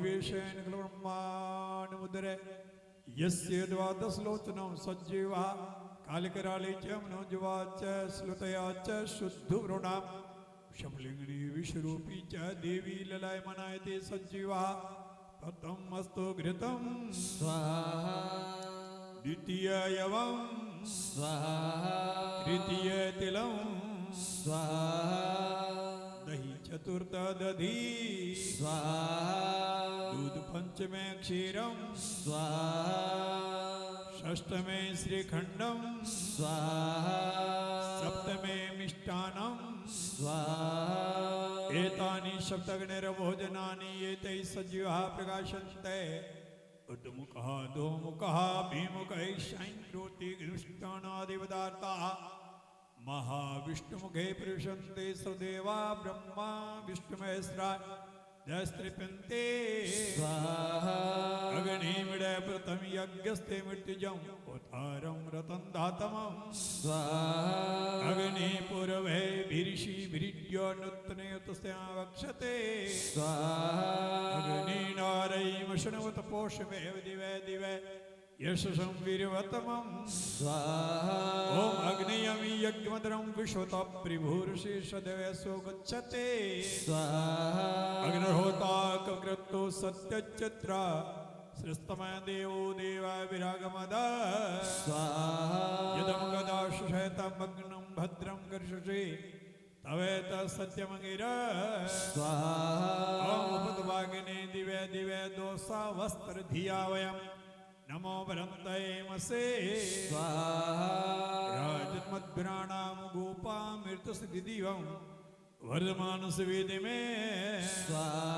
विवेशेन ब्रह्माण्डमुदरे यस्य द्वादशलोचनं सज्जीवा कालिकराले च मनोजवा च श्लुतया च शुद्धवृणां शमलिंगिनी विश्वरूपी च देवी ललायमनायते सज्जीवा प्रथमस्तु घृतं स्वाहा द्वितीयवं स्वाहा तृतीय तिलं स्वाहा दही चतुर्थ दधी स्वाहा दूध पंचमे क्षीरं स्वाहा षष्ठमे श्रीखंडं स्वाहा सप्तमे मिष्टान्नं स्वाहा एतानि सप्तगणैर्भोजनानि एतैः सजीवाः प्रकाशन्ते उद्मुखः दोमुखः भीमुखैः शैन्द्रोति गृष्टानादिपदार्थाः महाविष्णुमुखे प्रविशन्ते सदेवा ब्रह्मा विष्णुमहेश्वरा दस्त्रिपन्ते स्वाहा अग्निमिड प्रथम यज्ञस्ते मृत्युजम् उतारं रतं धातमं स्वाहा अग्निपूर्वे भिरिषि भिरिड्यो नूतनयुतस्या वक्षते स्वाहा अग्निनारैमशनवत पोषमेव दिवे दिवे यशसं वीर्यवतमं स्वाहा ॐ अग्नियमि यज्ञमदरं विश्वतप्रिभूर्षिषदेवसो गच्छते स्वाहा अग्निहोता ककृतो सत्यच्चित्र श्रेष्ठमय देवो देवा विरागमद स्वाहा यदं गदाशयतमग्नं भद्रं कर्षसि तवेत सत्यमगिर स्वाहा ॐ उपद्वागिने दिवे दिवे दोषा वस्त्र धिया वयं नमो वरन्तयेमसे स्वाहा राजन्मद्भिराणां गोपामृतसिद्धिदिवं वर्धमानसवेदे मे स्वाहा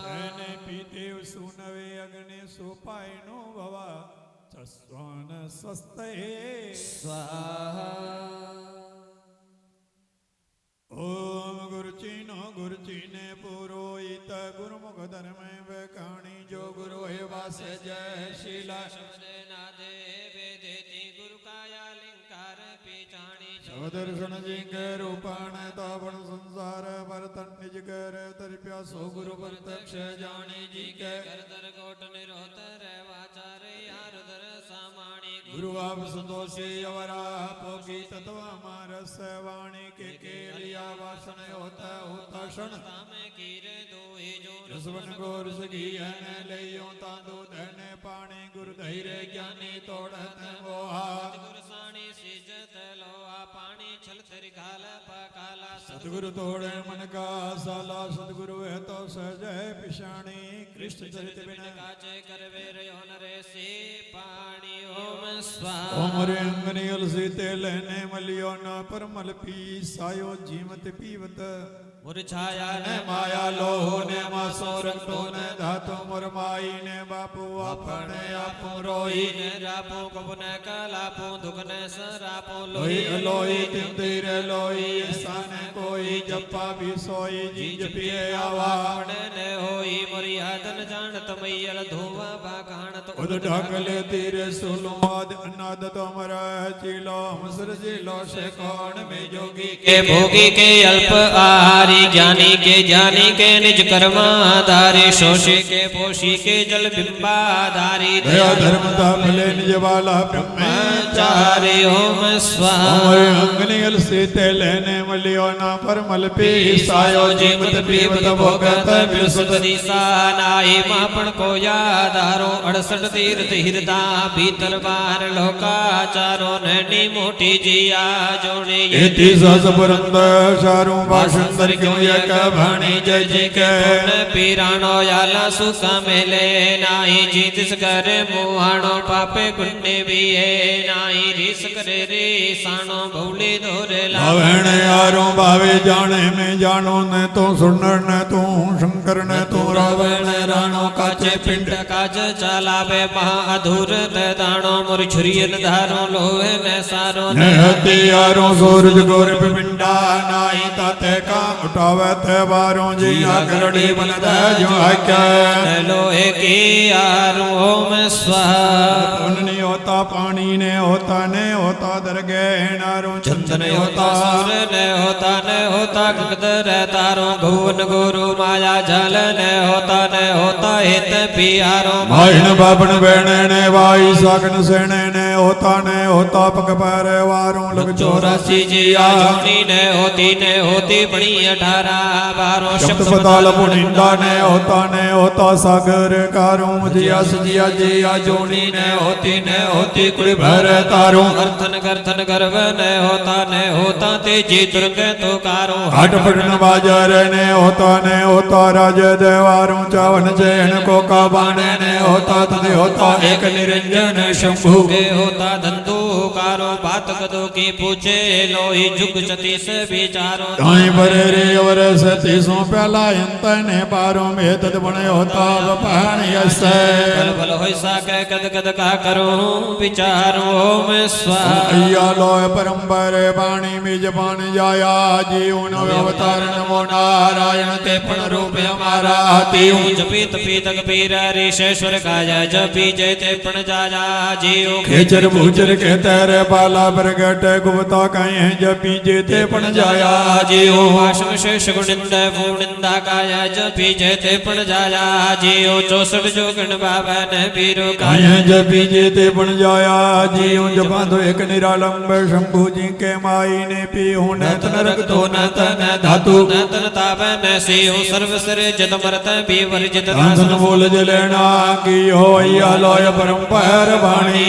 सैने पीते सूनवे अग्ने सोपायनो भव चस्वान स्वस्तये स्वाहा ओम गुरुचिनो गुरुचिने पुरोहित गुरुमुख धर्मे वकाणी जो गुरु है वास जय शीला नादे वेदेति गुरु काया लिंकार पीचाणी दर्शन जी के रूपाण तावण संसार भरतन निज कर तर्प्या सो गुरु प्रत्यक्ष जानी जी के करदर कोट निरोतर वाचार यार दर सामाणी गुरु आप संतोषी अवरा पोगी तत्व मारस वाणी के लिया वासन होता होता क्षण में कीरे दो ही जो रसवन गोर सगी हन लेयो तांदो धन पाणी गुरु धैर्य ज्ञानी तोड़त मोहा गुरु साणी सिजत लोहा पानी छल तेरी घाल पकाला सतगुरु तोड़े मन का साला सतगुरु है तो सहजय पिशाणी कृष्ण चरित बिन काचे करवे रयो नरे से पानी ओम स्वाहा ओम रे अंगनी अलसी तेल ने मलियो न परमल पी सायो जीवत पीवत मुरछाया ने माया लोहो ने मासो रक्तो ने धातो मुरमाई ने बापू अपने आपू रोई ने रापो कबन कलापो दुखने सरापो लोई लोई तिम तेरे लोई सन कोई जपा भी सोई जी जपिए आवा ने होई मोरी हादन जानत मैयल धोवा बागाणत उद ढाकले तीरे सुलोद अनाद तो मरा चिलो मसर जिलो से कौन में जोगी के भोगी के अल्प आहारी ज्ञानी के निज कर्माधारी शोषी के पोषी के जल बिंबाधारी दया धर्मता भले निज वाला ब्रह्मचारी ओम स्वाहा अंगनी अलसी तेल ने मलियो ना परमल पी सायो जीवत पीवत भोगत विलसत नाई मापन को यादारो 68 तीर्थ हिरदा भीतर बाहर लोकाचारो नैनी मोटी जिया जोड़े इति सस पुरंद शारू भाषण क्यों यक भाणी जय जी के पीराणो याला सुखा मेले नाई जीतिस करे मुहाणो पापे गुन्ने भी है नाई रीस करे रे साणो भौले धोरे भावेण यारो भावे जाने में जानो न तो सुनर न तू शंकर न तू रावण राणो काचे पिंड काज चलावे महा अधूर दाणो मोर छुरियन धारो लोहे में सारो नहति यारो सूरज गोर पिंडा नाई ताते का उठावे ते बारों जी आकरड़ी बन दे जो आक्या लोहे की यारो ओम स्वाहा पुण्य होता पानी ने होता दरगे नारू चंदन होता सूर ने होता गंगधर तारो भुवन गुरु माया जल ने होता हित पियारो भाईन बाबन बेणे ने वाई सागन सेने ने होता पग पैर वारों लग 84 जिया जोनी ने होती बड़ी 18 बारो शब्द पताल पुनिंदा ने होता सागर कारों जिया सजिया जिया जोनी ने होती कुल भर तारों अर्थन गर्थन गर्भ ने होता तेजी दुर्ग तो कारो हट पटन बाजार ने होता राज देवारों चावन चैन को का बाणे ने होता एक निरंजन शंभु के होता धंधु कारो बात कदो की पूछे लोही जुग 36 विचारो ताई बरे रे अवर सतीसों पहला अंत ने पारों में तद बने होता बपाणी असे बल बल होई साके कद कद का करो विचारो में स्वाहा अय्या लोय परंपर पाणी में जपान जाया जीव नो अवतार नमो नारायण ते पण रूप हमारा तीऊ जपी तपी तक पीर ऋषेश्वर काया जपी जय ते पण जाया जीव खेचर भूचर के तेरे पाला प्रगट गुप्ता कहे जपी जे ते पण जाया जीव वाशम शेष गुणिंद भूनिंदा काया जपी जय ते पण जाया जीव 64 जोगण बाबा ने पीरो काया जपी जे ते पण जाया जीव जपा तो एक निरालंब शंभु जी के माई ने पीहू न नरक तो न तन धातु न तन ताप न सेव सर्व सर जत मरत भी वर्जित दासन बोल जलेना की हो या लोय परंपर वाणी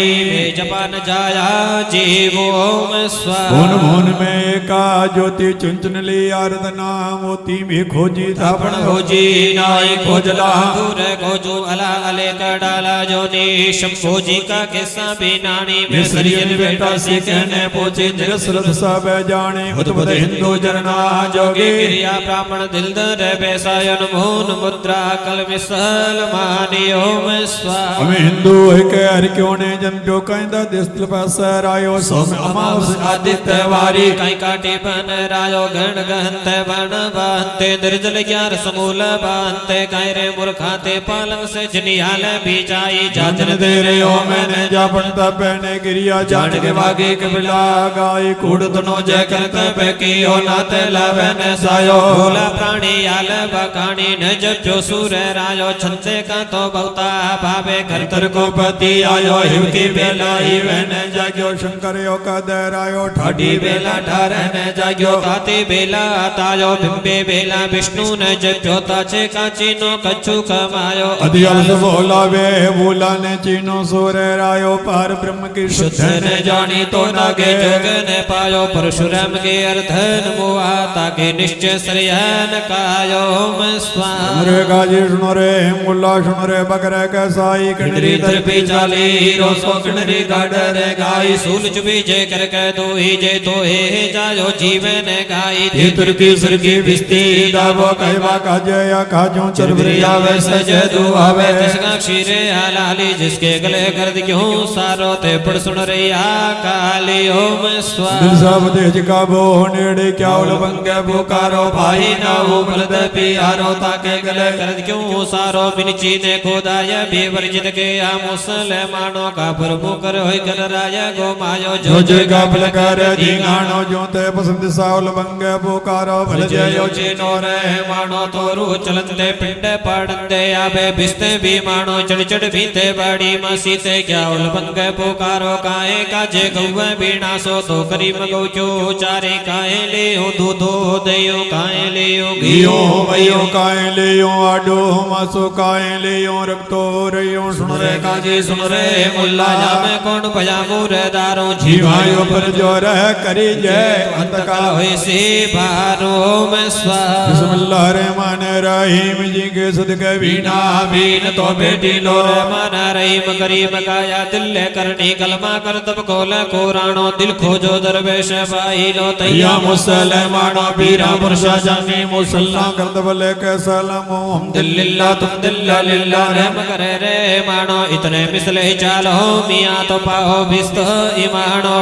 जपान जाया जीव ओम स्वाहा भुन भुन में का ज्योति चुंचन ली आरदना मोती में खोजी थापण खोजी नाई खोजला दूर खोजू अला अले कडाला जोनी शंभो जी का किस्सा बिनानी में सरियन बेटा से कहने पूछे जगत सब जाने हुतबद हिंदू जरना जोगी क्रिया ब्राह्मण दिल दर बेसायन भून मुद्रा कल विसल मानी ओम स्वाहा हमें हिंदू है के हर क्यों ने जन जो कहता दिस्तल पासर आयो सोम अमावस आदित्य वारी कई काटे बन रायो गण गहंते बन बहते निर्जल ग्यार समूल बहते कैरे मूर्खाते पालंग से जनियाल बीचाई जाचन दे रे ओ मैंने जापन तपने गिरिया जान के वागे कबिला गाय कूड़ तनो जय करत बैकी हो नाते लावन सायो भोला प्राणी आल बकानी न जब जो सूर रायो छंसे का तो बहुता भावे घर तर को पति आयो हिव की बेला ही वहने जाग्यो शंकर यो का दरायो ठाडी बेला ठारने जाग्यो ताते बेला तायो बिंबे बेला विष्णु न जप्यो ताचे का चीनो कछु कमायो अधियल से बोला वे बोला ने चीनो सूर रायो पार ब्रह्म की शुद्ध ने जानी तो नागे जोग ने पायो परशुराम के अर्धन मुआ ताके निश्चय श्रेयन कायो ओम स्वाहा रे गाजी सुनो रे मुल्ला सुनो रे बकरे कैसाई कनरी दर पे चाली रोसो कनरी गाडर गाई सूल चुबी जय कर के दो ही जय तो हे जायो जीवन गाई ये तुर्की सुर्गी बिस्ती दाबो कहवा का जया खाजो चरबरिया वे सज दुआवे जिसका क्षीरे हलाली जिसके गले गर्द क्यों सारो ते पड़ सुन रैया काली ओम स्वाहा दिल सब तेज का बो नेड़े क्या उलबंगे बुकारो भाई ना वो बलद पियारो ताके गले गर्द क्यों सारो बिनची ने खोदाया बेवर्जित के आ मुसलमानों का प्रमुकर होय कर राया गो मायो जो जय गाफल कर दीगानो जो ते पसंद साउल बंगे बुकारो भल जयो चीनो रे मानो तोरू चलते पिंड पड़ते आबे बिस्ते भी मानो चढ़ चढ़ भीते बड़ी मसी ते क्या उल बंगे पुकारो काहे काजे गौवे बीना सो तो करीम गौचो चारे काहे ले हो दूधो दयो काहे ले हो घियो भयो काहे ले हो आडो मासो काहे ले हो रक्तो रयो सुन रे काजी सुन रे मुल्ला जामे कौन भया गुर दारो जीवायो पर जो रह करी जय अंत काल होय से बारो में स्वाहा बिस्मिल्लाह रहमान रहीम जी के सदके बीना बीन तो बेटी लो रहमान रहीम करीम काया दिल करनी कलमा कर तब कोल कुरानो दिल खोजो दरवेश भाई लो तैया मुसलमानो पीरा पुरुषा जानी मुसल्ला कर दबले के सलाम हम दिल्ला तुम दिल्ला लिल्ला रहम करे रे मानो इतने मिसले चालो मियां तो पाओ बिस्तो ઈમાણો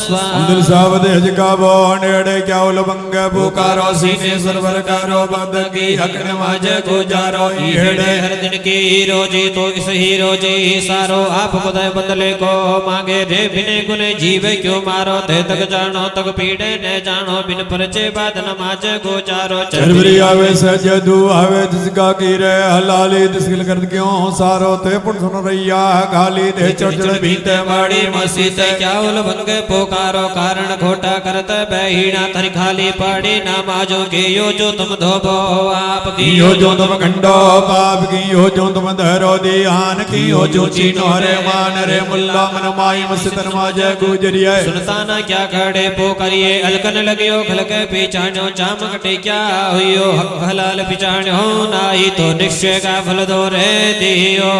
સ્વા અંદલ સાવદે હજકાવો નેડે ક્યાઉલ ભંગ પુકારો સીને સરવર કારો બંદગી હકન માજ ગુજારો ઈહેડે हर दिन की रोजी तो इस ही रोजी सारो आप खुद बदले को मांगे रे बिने गुने जीव क्यों मारो ते तक जानो तक पीड़े ने जानो बिन परचे बाद नमाज गोचारो चरवरी आवे सजदू आवे जिसका की रे हलाली दिसगिल कर क्यों सारो ते पुन सुन रैया गाली दे चढ़ भीते बाड़ी मसीत क्या उल भंग पुकारो कारण घोटा करत बहीना थरी खाली पाड़ी नमाजो के यो जो तुम धोबो आप की यो जो तुम खंडो पाप की हो जो तुम धरो ध्यान की हो जो चीनो रे मान रे मुल्ला मन माई मस्तर माज गुजरिए सुनता ना क्या खड़े पोकरिए अलकन लगियो खलके पीछाणो चाम कटे क्या हुयो हक हलाल पीछाणो नाई तो निश्चय का फल दो रे दियो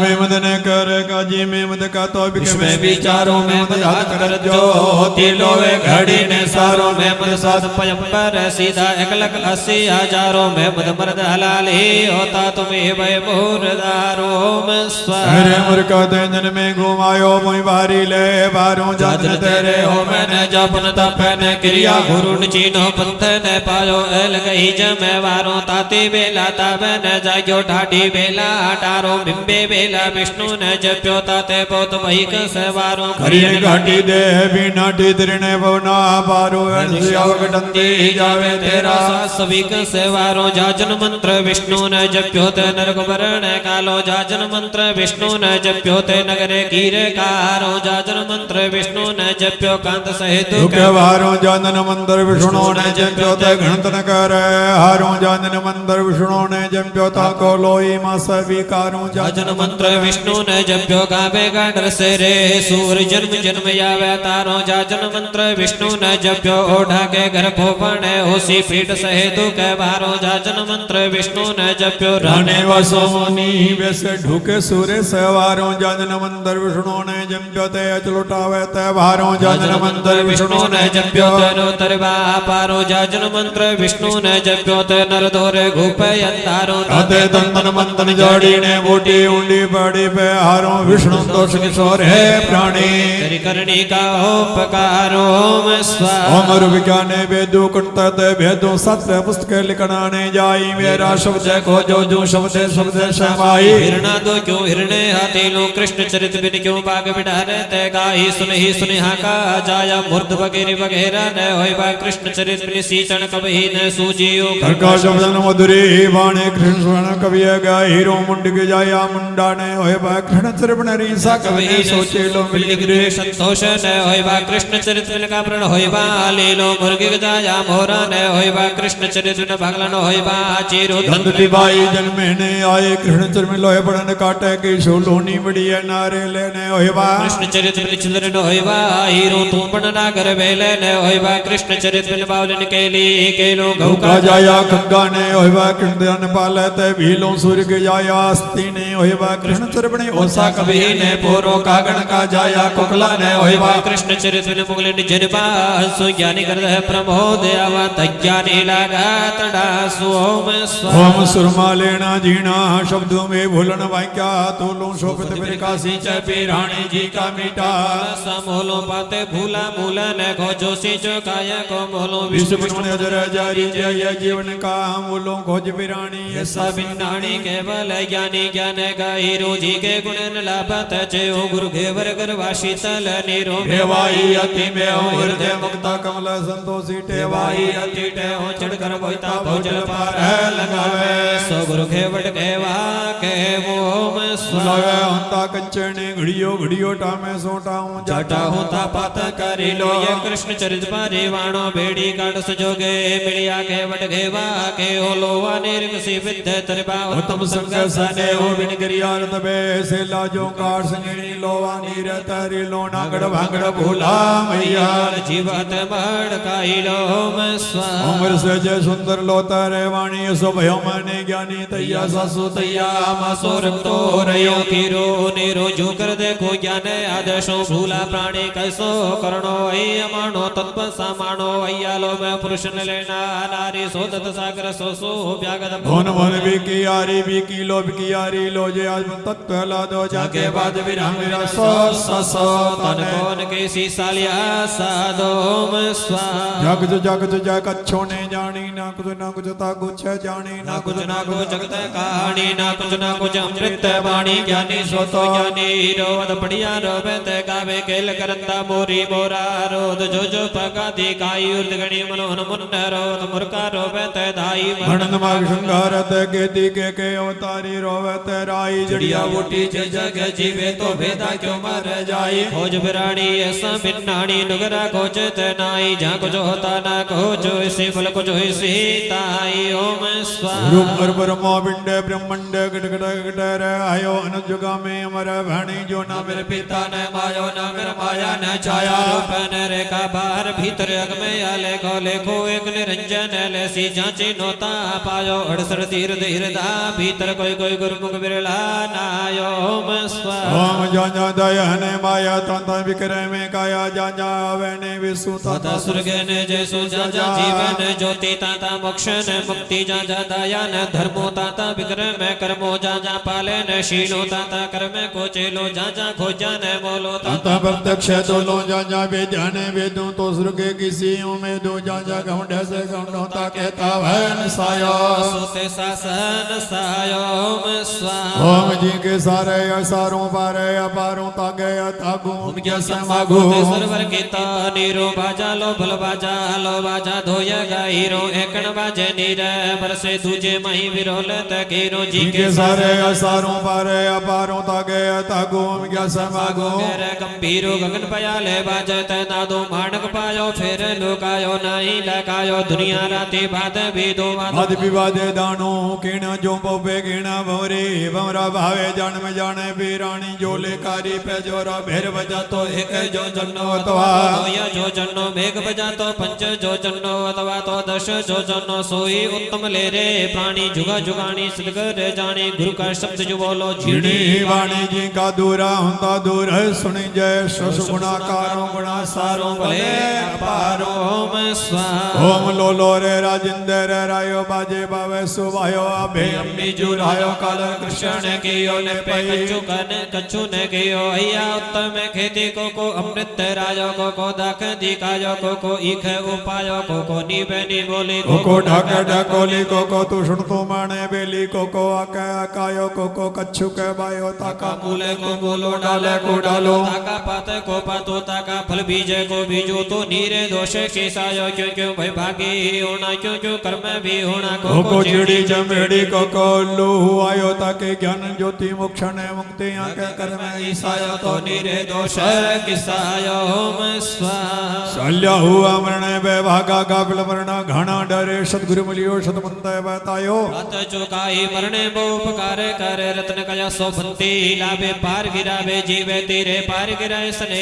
में मद न कर काजी में मद का तो विश्व विचारों में मद याद कर जो तिलो वे घड़ी ने सारों में मद साध पयंपर सीधा 1,80,000 में मद मर्द हलाल ही होता तुम्हें भय मोरदारो में अरे मुर्का जन में घुमायो मुई बारी ले बारों जाजन तेरे हो मैंने जपन तपन क्रिया गुरु चीनो पंथ ने पायो एल गई जमे वारो ताती बेला तबे न जाग्यो ठाठी बेला हटारो बिंबे बेला विष्णु ने जप्यो ताते बहुत वही कसे वारो हरिय घाटी दे भी नाटी तिरने भवना पारो डंदी जावे तेरा सभी कसे वारो जाजन मंत्र विष्णु ने जप्यो ते नरक वरण कालो जाजन मंत्र विष्णु ने जप्यो ते नगरे कीरे कारो जाजन मंत्र विष्णु ने जप्यो कांत सहित वारो जाजन मंत्र विष्णु ने जप्यो ते गणत न करे हारो जाजन मंत्र विष्णु ने जप्यो ता को लोई मास विकारो जाजन मंत्र विष्णु ने जप्यो गावे गाडर से रे सूर जन्म जन्म यावे तारो जाजन मंत्र विष्णु ने जप्यो ओढ़ा के घर भोपने होसी पीठ सहित के बारो जाजन मंत्र विष्णु ने जप्यो राणे वासोनी वैसे ढूके सूर्य सवारों जाजन मंत्र विष्णु ने जप्यो ते अचलुटावे ते भारो जाजन मंत्र विष्णु ने जप्यो ते तरवा पारो जाजन मंत्र विष्णु ने जप्यो ते नर धोरे घूपे अंधारो ताते तंतन मंतन जाड़ी ने बूटी उंडी पड़ी पे हारो विष्णु दोष किशोर है प्राणी तेरी करणी का उपकारो में स्वा ओम विज्ञाने वेदु कुंतत भेदु सत्य पुस्तक लिखनाने जाई मेरा शब्द खोजो जो शब्द शब्द समाई हिरणा दो क्यों हिरणे हाथी लो कृष्ण चरित बिन क्यों बाग बिठारे ते गाई सुनि हाका जाया मूर्ध वगैरह वगैरह न होय बा कृष्ण चरित बिन सीचन कबहि न सूजियो करका शब्दन मधुरी वाणी कृष्ण स्वर्ण कवि गाय हीरो मुंड के जाया मुंडा ने होय बा कृष्ण चरित बिन रीसा कबहि सोचे लो मिल गिरे संतोष न होय बा कृष्ण चरित बिन का प्रण होय बा लीलो मुर्गी जाया मोरा न होय बा कृष्ण चरित बिन भगलन होय बा चीरो दंत दिवाई जन्मे ने आए कृष्ण चरित में लोहे पड़न काटे की शूलोनी बड़ी है नारे लेने होय बा कृष्ण चरित बिन चिंदन होय बा हीरो तू बन ना कर बेले न होय बा कृष्ण चरित बिन बावलन केली केलो गौका जाया खग्गा ने होय बा कृष्ण पाले ते भीलो सूर्य के जाया अस्ति ने होय बा कृष्ण चरित बिन ओसा कभी ने पोरो कागण का जाया कोकला ने होय बा कृष्ण चरित बिन मुगलन जनबा सो ज्ञानी कर प्रमोद आवा तज्ञानी लागा तड़ा सोम ओम सुरमा लेना जीना शब्दों में भूलन वाक्या तोलो शोभत प्रकाशी च पिराणी जी का मीठा समोलो पाते भूला मूला न खोजो सिंचो काया को मोलो विश्व मन अजर जारी जय जीवन का मूलों खोज पिराणी ऐसा बिन्नाणी केवल ज्ञानी ज्ञान गाई रोजी के गुण न लाभत चयो गुरु घेवर गर्वाशी तल निरो देवाई अति में हो हृदय मुक्ता कमल संतोषी टेवाई अति टे हो चढ़कर बोता भोजल पार लगावे सो गुरु घेवट घेवा के वो में सुलावे हंता कंचने घड़ियो घड़ियो टामे सोटा हूं जाटा होता पात करी लो ये कृष्ण चरित पारी वाणो बेड़ी काट सजोगे मिलिया घेवट घेवा के हो लोवा निर्गसी विद्य तरबा उत्तम संग सने हो बिन गरियार तबे से लाजो कार संगणी लोवा नीर तरी लो नागड़ भांगड़ भूला मैया जीवत मड़ काई लो में स्वा उमर से जय सुंदर लोता रे वाणी सो भयो माने ज्ञानी तैया सासु तैया मासो रक्तो रयो कीरो निरो जो कर देखो ज्ञान आदेशो भूला प्राणी कैसो करणो अयमानो तत्व सामानो अय्यालो में पुरुष न लेना नारी सोदत सागर सो व्यागत भवन भवन भी की यारी भी की लो भी की यारी लो जे आज तत्व ला दो जाके बाद विराम રસો સસો તન કોન કેસી સાલિયા સાદોમ સ્વા જગત જગત જય કચ્છો ને જાણી ના કુછ તા ગુચ્છ જાણી ના કુછ જગત કહાણી ના કુછ અમૃત વાણી જ્ઞાની સોતો જ્ઞાની રોદ પડિયા રોવે તે ગાવે કેલ કરંતા મોરી મોરા રોદ જો પગાદી કાઈ ઉર્દ ગણી મનોહન મુન્ન રોદ મુરકા રોવે તે દાઈ ભણન માગ શૃંગાર તે કેતી કે અવતારી રોવે તે રાઈ જડિયા બુટી જે જગ જીવે તો ભેદા ક્યો મર જાય ખોજ બિરાણી એસા બિન્નાણી નુગરા ખોજ તે નાઈ જા કુછ હોતા ના ખોજો ઇસે ફલ કુછ ઇસે તાઈ ઓમ સ્વા રૂપ બ્રહ્મા પિંડ બ્રહ્માંડ ગટ ગટ ગટ રે આયો અનુજગા મે અમર ભાણી જો ના મેરે પિતા ને માયો ના મેર માયા ન છાયા રૂપ ને રેખા બાર ભીતર અગ મે આલેખો લેખો એક નિરંજન લેસી જાંચી નોતા પાયો અડસર તીર ધીરદા ભીતર કોઈ ગુરુમુખ બિરલા નાયો ઓમ સ્વા ઓમ જાજા દય હને માયા તંત વિક્રય મે કાયા જાજા આવે ને વિસુ તથા સુરગ ને જૈસુ જાજા જીવન જ્યોતિ તાતા મોક્ષ ને મુક્તિ જાજા દયા ને ધર્મો તાતા વિક્રમ મે કર્મો જાજા પાલે ને શીલો તાતા કર્મે કોચેલો જાજા ખોજા ને બોલો તાતા પ્રત્યક્ષ દોલો જાજા વેદ્યાને વેદો તો સૃગે કિસી ઉમે દો જાજા ગૌંડ से गौंडोता कहता भैन सायो सुते शासन सायो ओम स्वा ओम जी के सारे असारों पारे अपारों तागे तागु ओम क्या समागो सर्वर कीता नीरो बाजा लो भल बाजा धोय गाईरो एकण बाजे नीर बरसे दूजे मही विरोल तकीरो जी के सारे असारों पारे अपारों तागे तागु ओम क्या समागो रे गंभीरो गगन पयाले बाजे ते नादो माणक पायो फेर लोकायो नहीं लकायो दुनिया राती बात विदो वाद विवादे दानो किण जो पोपे किण भवरे भवरा भावे जान में जाने पीराणी जो लेकारी पे जोरा भेर बजा तो एक जो जन्नो अथवा जो जन्नो मेघ बजा तो पंच जो जन्नो अथवा तो दश जो जन्नो सोई उत्तम ले रे प्राणी जुगा जुगानी सदगर जाने गुरु का शब्द जो बोलो झीणी वाणी जी का दूरा होता दूर है सुनी जय शश गुणाकारों गुणा सारों भले अपारो ओम स्वा ओम लोलो रे राजेंद्र रायो बाजे बावे सुवायो अभे अम्मी जुरायो काल कृष्ण कियो ने पई कच्छु ने कियो अय्या उत्तम खेती को अमृत राजो को दाख दिखायो को ईख उपायो को नीबेनी बोली को ढाक ढकोली को तू सुन तो माने बेली को आके आकायो को कच्छु के बायो ताका मूले को बोलो डाले को डालो ताका पाते को पातो ताका फल बीजे को बीजो तो नीरे दोष केसायो क्यों क्यों भाई भागी होना क्यों क्यों कर्म भी होना को चिड़ी चमेड़ी को लू आयो ताके ज्ञान ज्योति मोक्ष ने मुक्ति आके कर्म ईसायो तो नीरे दोष किसायो ओम स्वा शल्य हुआ मरणे बे भागा गाफिल मरना घना डरे सतगुरु मिलियो सतमंत बतायो रत चुकाई मरणे बो उपकार करे रत्न कया सोभंती लाभे पार गिरावे जीवे तेरे पार गिराए सने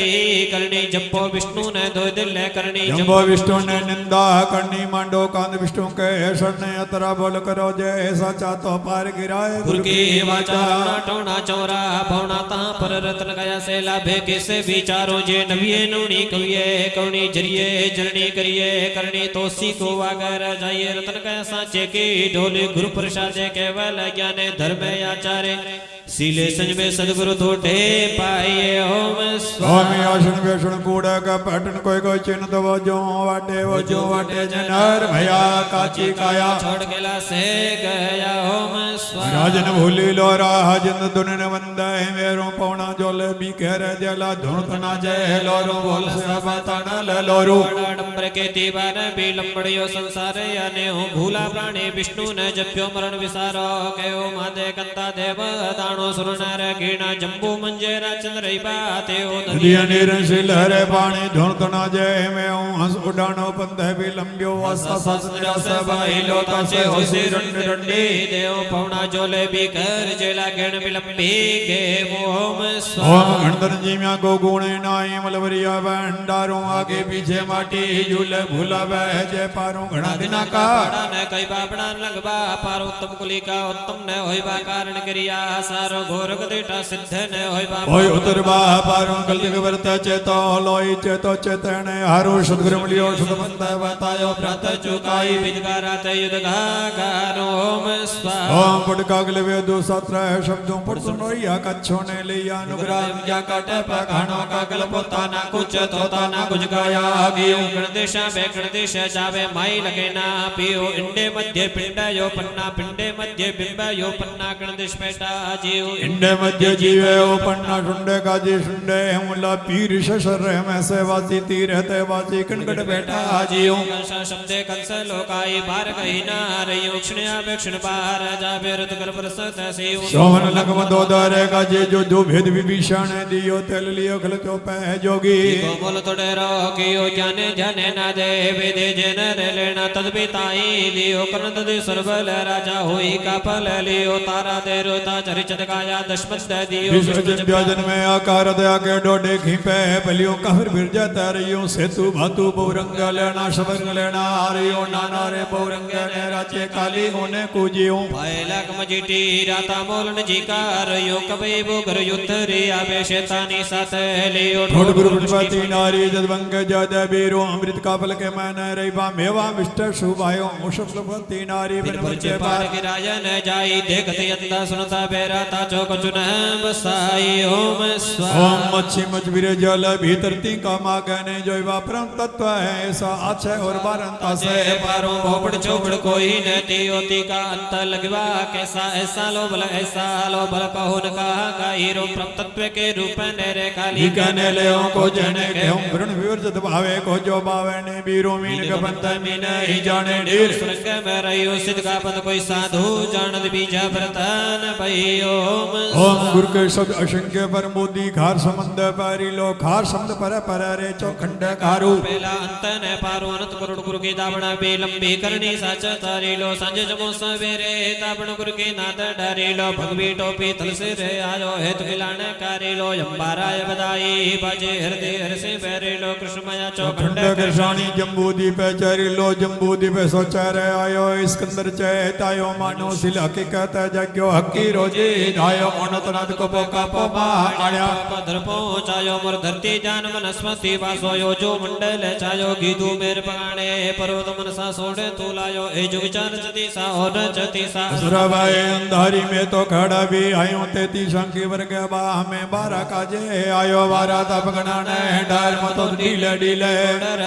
करनी जंबो विष्णु ने दो दिल करनी जंबो विष्णु ने निंदा करनी मांडो कांद विष्णु के ऐश्वर ने अतरा बोल करो जय ऐसा चातो पार गिराए गुरु की वाचा टोना चौरा भवना ता पर रत्न कया से लाभे किसे विचारो जे नविये नुनी कविये कौनी जरिए जरनी करिए करनी तोसी को वागर जाइए रत्न कया साचे की ढोली गुरु प्रसाद केवल ज्ञान धर्म आचार्य सीले संज में सदगुरु तोटे पाइए ओम स्वामी आसन व्यसन कूड़ा का पैटर्न कोई चिन्ह तो वो जो वाटे जनर भया काची काया छोड़ गेला से गया ओम स्वामी राजन भूली लोरा हजन दुनिन वंदे मेरो पौना जोले भी कह रहे जला धुन तना जय लोरो बोल से बताना ले लोरो डंबर के दीवान भी लंबड़ियो संसार याने हो भूला प्राणी विष्णु ने जप्यो मरण विसारो के ओ मादे कंता देव दान सुरनार कीणा जंबू मंजेरा चंद्र बाते ओ नदिया निरंश लहरे पानी धुन तना जय में हंस उड़ानो पंथ भी लंबियो आसा ससरा सबाई लोता से होसी रंड रंडी देव पौना जोले भी कर जेला गण विलंबी के ओम ओम गणधर जीम्या को गुणे नाई मलवरिया भंडारों आगे पीछे माटी झूले भूला बह जय पारो घना दिना का ने कई बाबड़ा लगबा पार उत्तम कुली का उत्तम न होइबा कारण क्रिया सार सारो गोरख देटा सिद्ध न होय होय उतरवा पारो कलयुग वर्त चेतो लोई चेतो चेतने हारो सद्गुरु मिलियो सदमंत बतायो व्रत चुकाई विदगारात युद्धगारो ओम स्वाहा ओम पटकागले वेदो सत्र शब्दों पर सुनोया कच्छो ने लिया अनुग्रह या काटे पखानो कागल पोताना कुछ तोताना कुछ गाया गियो गणदेशा बे गणदेश जावे माई लगे ना पियो इंडे मध्य पिंड यो पन्ना पिंडे मध्य बिंब यो पन्ना गणदेश पेटा जीव इंडे मध्य जीवे ओ पन्ना शुंडे काजी शुंडे मुला पीर शशर में से वासी तीरते वासी कनकट बैठा जीव कंस शब्दे कंस लोकाई बार कही ना रयो क्षणया क्षण बार जावे ऋत कर प्रसत सेव सोमन लगम दो दरे काजी जो भेद विभीषण दियो तेल लियो खल तो पह जोगी बोल तोड़े रो कियो जाने जाने ना दे वेदे जन रे लेना तदबिताई लियो कर्ण तदि सर्वल राजा होई कापल लियो तारा दे रोता चरिचत काया दशमत दियो विश्व व्याजन में आकार दया के डोडे घिपे बलियो कहर बिरजा तारियो सेतु भातु बहुरंग लेना शबरंग लेना आरियो नाना रे बहुरंग ने राचे काली होने कुजियो भाईलाक मजीटी राता मोलन जी का रयो कबई बोगर युद्ध रे आवे शैतानी साथ लियो ठोड गुरु पुष्पति नारी जदवंग जद बीरो अमृत कापल के मैंने रेवा मेवा मिस्टर शुभायो मुशफलपति नारी बन बचे पार की राजन जाई देखते यत्ता सुनता बेराता चौक चुन बसाई ओम स्वाहा ओम मच्छी मछवीर जल भीतर ती का मागने जोइवा परम तत्व है ऐसा आछे और बारंता से पारो भोपड़ चौपड़ कोई नती होती का अंत लगवा कैसा ऐसा लो बल कहो न कहा गाहिरो परम तत्व के रूप ने रे काली कहने ले को जने के हम वृण विवर्जित भावे को जो भावे ने बीरो मीन का बंत मीन ही जाने ढेर स्वर्ग में रहियो सिद्ध का पद कोई साधु जानत बीजा व्रतन भयो ओम गुरु के शब्द असंख्य पर मोदी खार संबंध पारी लो खार शब्द पर रे चौखंड कारू पहला अंत ने पारो अनंत करोड़ गुरु की दावना बे लंबी करनी साच तारी लो सांझ जमो सवेरे दावण गुरु के नाथ डरे लो भगवी टोपी थल से रे आयो हेतु मिलान कारी लो अंबाराय बधाई बाजे हृदय हरसे बैरे लो कृष्णमया चौखंड कृष्णानी जम्बू दीप चरी लो जम्बू दीप सोचार आयो स्कंदर चैतायो मानो सिल हकीकत जग्यो हकी रोजी धायो अनंतनाथ को पोका पोमा आया पधर पहुंचायो मोर धरती जान वनस्पति वासो यो जो मंडल चायो गीदू मेर पगाणे पर्वत मनसा सोड़े तू लायो ए जो विचार चती सा और चती सा सुरभाई अंधारी में तो खड़ा भी आयो तेती शंकी वर्ग बा में 12 काजे आयो 12 तप गणाने डार मतो ढीले ढीले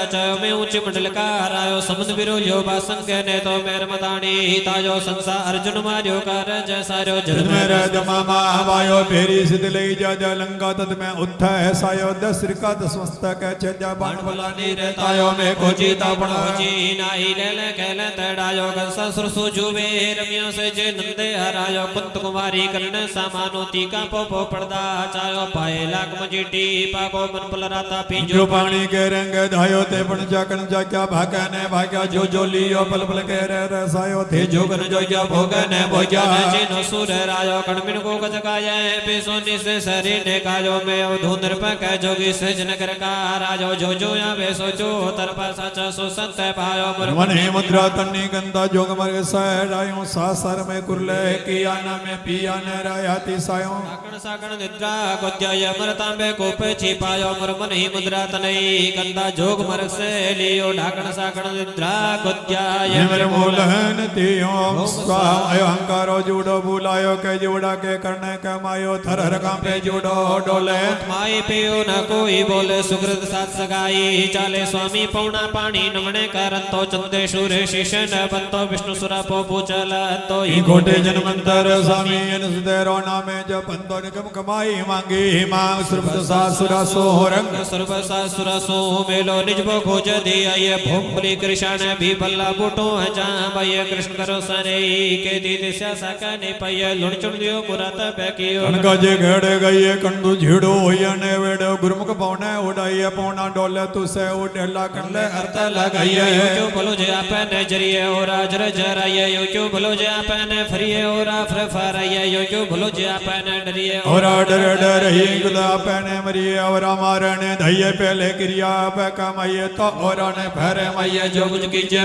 चायो में ऊंचे मंडल का आयो समुद्र विरोलियो बासंग ने तो मेर मदानी तायो संसार अर्जुन मारियो कर जैसारो जन्म मेरे दमामा वायो फेरी सिद्ध ले जा लंका तद में उत्थ है सायो दसर का दसमस्तक चेजा बाण बलानी रे तायो में को जीता पण जी नाई ले कहले तड़ायो कंसा सुरसु जुवे रमियो से जे नंदे हरायो कुंत कुमारी कर्ण सामानो टीका पोपो पड़दा चायो पाए लाख मजीटी पाको मन पलराता पिंजो पानी के रंग धायो ते पण जाकन जा क्या भागा ने भाग्या जो लियो पल पल के रे रसायो थे जोगन जो क्या भोगन भोजा जिनो सुर रायो कणमिन को गजगाये पेसो निसे सरी ने कायो में धुंधर पक जोगी से जनकर का राजो जो या बेसो जो तरपा सचा सो संत पायो मन हे मुद्रा तन्नी गंदा जोग मर्ग सहरायो सासर में कुरले किया न में पिया न रायाति सायो साकण निद्रा गोद्याय मरतांबे कोपे छिपायो मर मन ही मुद्रा तनई गंदा जोग मर्ग से लियो ढाकण साकण निद्रा गोद्याय मेरे मूलहन तियों स्वाहा आयो अहंकारो जूडो बुलायो के जूड़ा के करने के मायो थर हर कांपे जूडो डोले माई पियो न कोई बोले सुकृत साथ सगाई चाले स्वामी पौना पानी नमने करंतो चंदे शूरे शिशन बंतो विष्णु सुरा पो पूचल तो ही कोटे जन्मंतर स्वामी अनुसुदेरो नामे जब बंतो निगम कमाई मांगी मांग सुरपत सासुरा सोहरंग सर्व सासुरा सो मेलो निज बो खोज दिया ये भोपली कृष्ण भी बल्ला बूटो जहाँ भय कृष्ण करो सरे के दी दिशा साका ने पय लुण चुन दियो मुरात बैकियो कनका जे घेड़े गई कंडू झीड़ो होया ने वेड़ो गुरमुख पौने उड़ाइए पौना डोले तुसे उडेला कंडे अर्थ लगाइए जो बोलो जे आपने जरिए और अजर जराइए यो जो बोलो जे आपने फरिए और afre faraye yo yo bolo je apane डरिए और डर डर ही गुदा अपने मरिए और मारने धैये पहले क्रिया पे कमाइए तो और ने भरे मैये जो कुछ कीजिए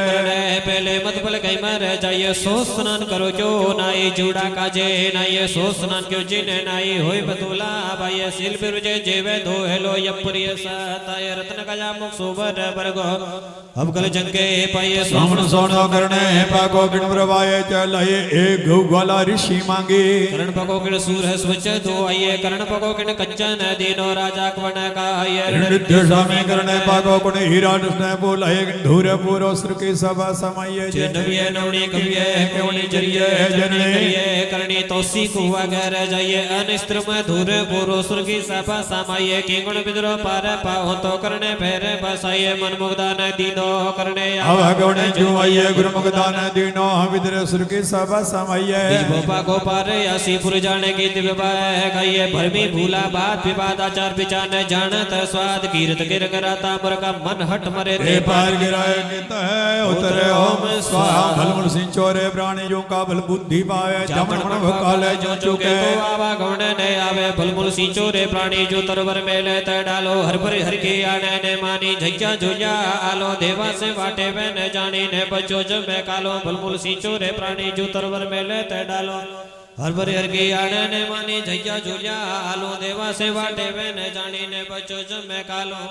पहले मत पल गई मर जाइए सो स्नान करो जो नाई जूड़ा काजे नाई नाइये सो स्नान क्यों जिने नाई होय बतूला बाये सील बिरुजे जेवे दो हेलो यपुरिय साताय रत्न गजा मुख सुबर बरगो अब कल जंगे पाये श्रावण सोनो करने पाको किण प्रवाये चलाये एक गौ ग्वाला ऋषि मांगे करण पको किण सूर है स्वच्छ दो आइये करण पको किण कंचन दीनो राजा कवन का आइये नृत्य स्वामी करने पाको कुण हीरा कृष्ण बोलाये धूर पूरो श्र की सभा समाये जनविये नवनी कविये केवनी जरिये जनने करिये करणी तोसी कुवा घर जाइए अनिस्त्र में धूर पूरो श्र की सभा समाये की गुण बिद्रो पार पाओ तो करने फेरे बसाये मन मुग्धान दीनो करने अवगुण जुआये गुरुमुख दान दीनो विद्र सुर की सभा समाये गोपा गोपार यासीपुर जाने की दिव्य गाइये भरमी भूला बात विवाद आचार विचार जानत स्वाद कीर्त गिर कराता मुर का मन हट मरे रे पार गिराए कहता है उतरे ओम स्वाहा भलमुल सिंचोरे प्राणी जो का बल बुद्धि पावे जमन मन भकाले जो चुके तो आवा गौण ने आवे भलमुल सिंचोरे प्राणी जो तरवर मेले त डालो हर पर हर की आने ने मानी झज्जा जोया आलो देवा से वाटे में न जानी ने बचो जब मैं कालो भलमुल सिंचोरे प्राणी जो तरवर मेले त डालो हर पर हर की आने ने मानी झज्जा जोया आलो देवा से वाटे में न जानी ने बचो जब मैं कालो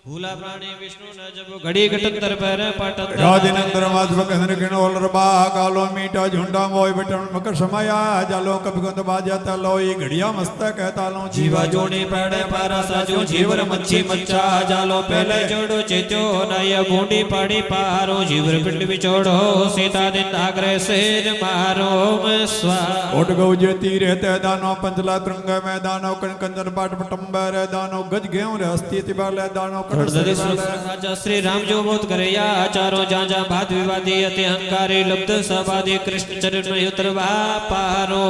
भूला प्राणी विष्णु न जब घड़ी घटंतर पर पटत राधिनंदर माधव कहन किणोल रबा कालो मीठा झुंडा मोय बटन मकर समाया जालो कभी गंद बाजा तलोई घड़िया मस्तक तालो जीवा जोड़ी पेड़े पारा साजो जीवर मच्छी मच्छा जालो पहले जोड़ो चेचो नय बूंदी पाड़ी पारो जीवर पिंड बिछोड़ो सीता दिन आग्रह शेर मारो मैं स्वा ओट गौ जे तीरे ते दानो पंचला तुंग में दानो कन कंजर पाट पटंबर दानो गज गेहूं रे हस्ती तिबाले दानो राजा श्री राम जो मोत करे या चारों जाजा भात विवादी अति अहंकारी लुप्त सबादी कृष्ण चरण में उतरवा पारो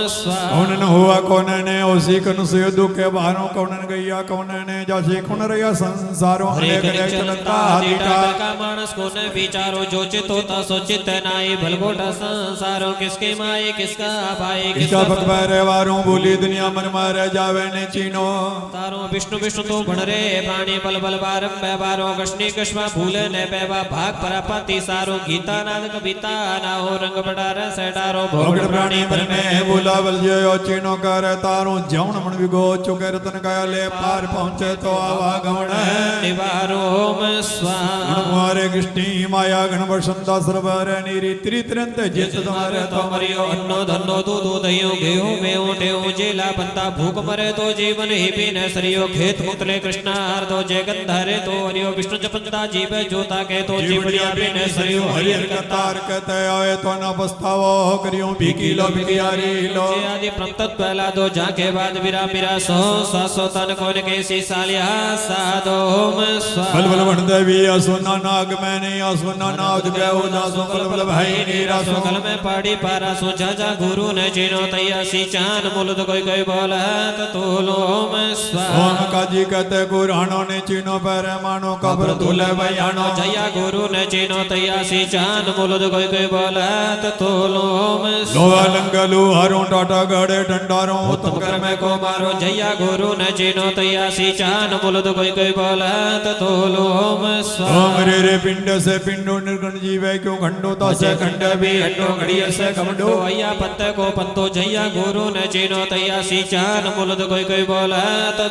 स्वा कौन न हुआ कौन ने उसी कन से दुखे बारो कौन न गैया कौन ने जासी कौन रया संसारो अनेक अनेक चलता दीटा का मानस को न विचारो जो चित होता सो चित नाई भलगोटा संसारो किसके माए किसका भाई किसका भगवारे वारों बोली दुनिया मन मारे जावे ने चीनो तारो विष्णु विष्णु तो बन रे प्राणी बल बल बारम बेबारो कृष्णी कश्मा भूले ने बेबा भाग परापति सारो गीता नाद कविता ना हो रंग बडार सेडारो भोग प्राणी बन में बोला बल जो चीनो कर तारो जौन मन विगो चुके रतन का ले पार पहुंचे तो आवागमन निवारो में स्वाहा हमारे कृष्णी माया गण वसंता सरवर नीरी त्रित्रंत जित तुम्हारे तो मरियो अन्नो धन्नो दूध दहियो गेहूं में टेऊ जेला बंता भूख मरे तो जीवन ही भी न सरियो खेत मुतले कृष्णार तो जगत धरे तो हरियो विष्णु जपंता जीव जोता के तो जीवड़िया भी न सरियो हरिहर करतार कहते आए तो न पछतावो करियो भीकी लो भिखारी लो आदि प्रमतत पहला दो जाके बाद विरा मिरा सो सासो तन कोन के सी सालिया साधो में स्वा बल बल बन देवी असुना नाग मैंने असुना नाग गयो दासो बल बल भाई नीरा सो कल में पाड़ी पारा सो जा गुरु ने चिनो तैया सी चान मुलद कोई बोला तो लो में स्वा ओम काजी कहते गुरानो ने चीनो पर मानो कब्र तुले बयानो जया गुरु ने चीनो तैया सी चान मुलद कोई बोला तो लो में लोहा लंगलू हरों टाटा गड़े डंडारों उत्तम कर में को मारो जया गुरु ने चीनो तैया सी चान मुलद कोई बोला तो लो में स्वा ओम रे रे पिंड से पिंडो निर्गुण जीवे क्यों खंडो तो से खंड भी हटो घड़ी से खंडो अय्या पत्त को पंतो जया गुरु ने चीनो तैया सी चान मुलद कोई बोला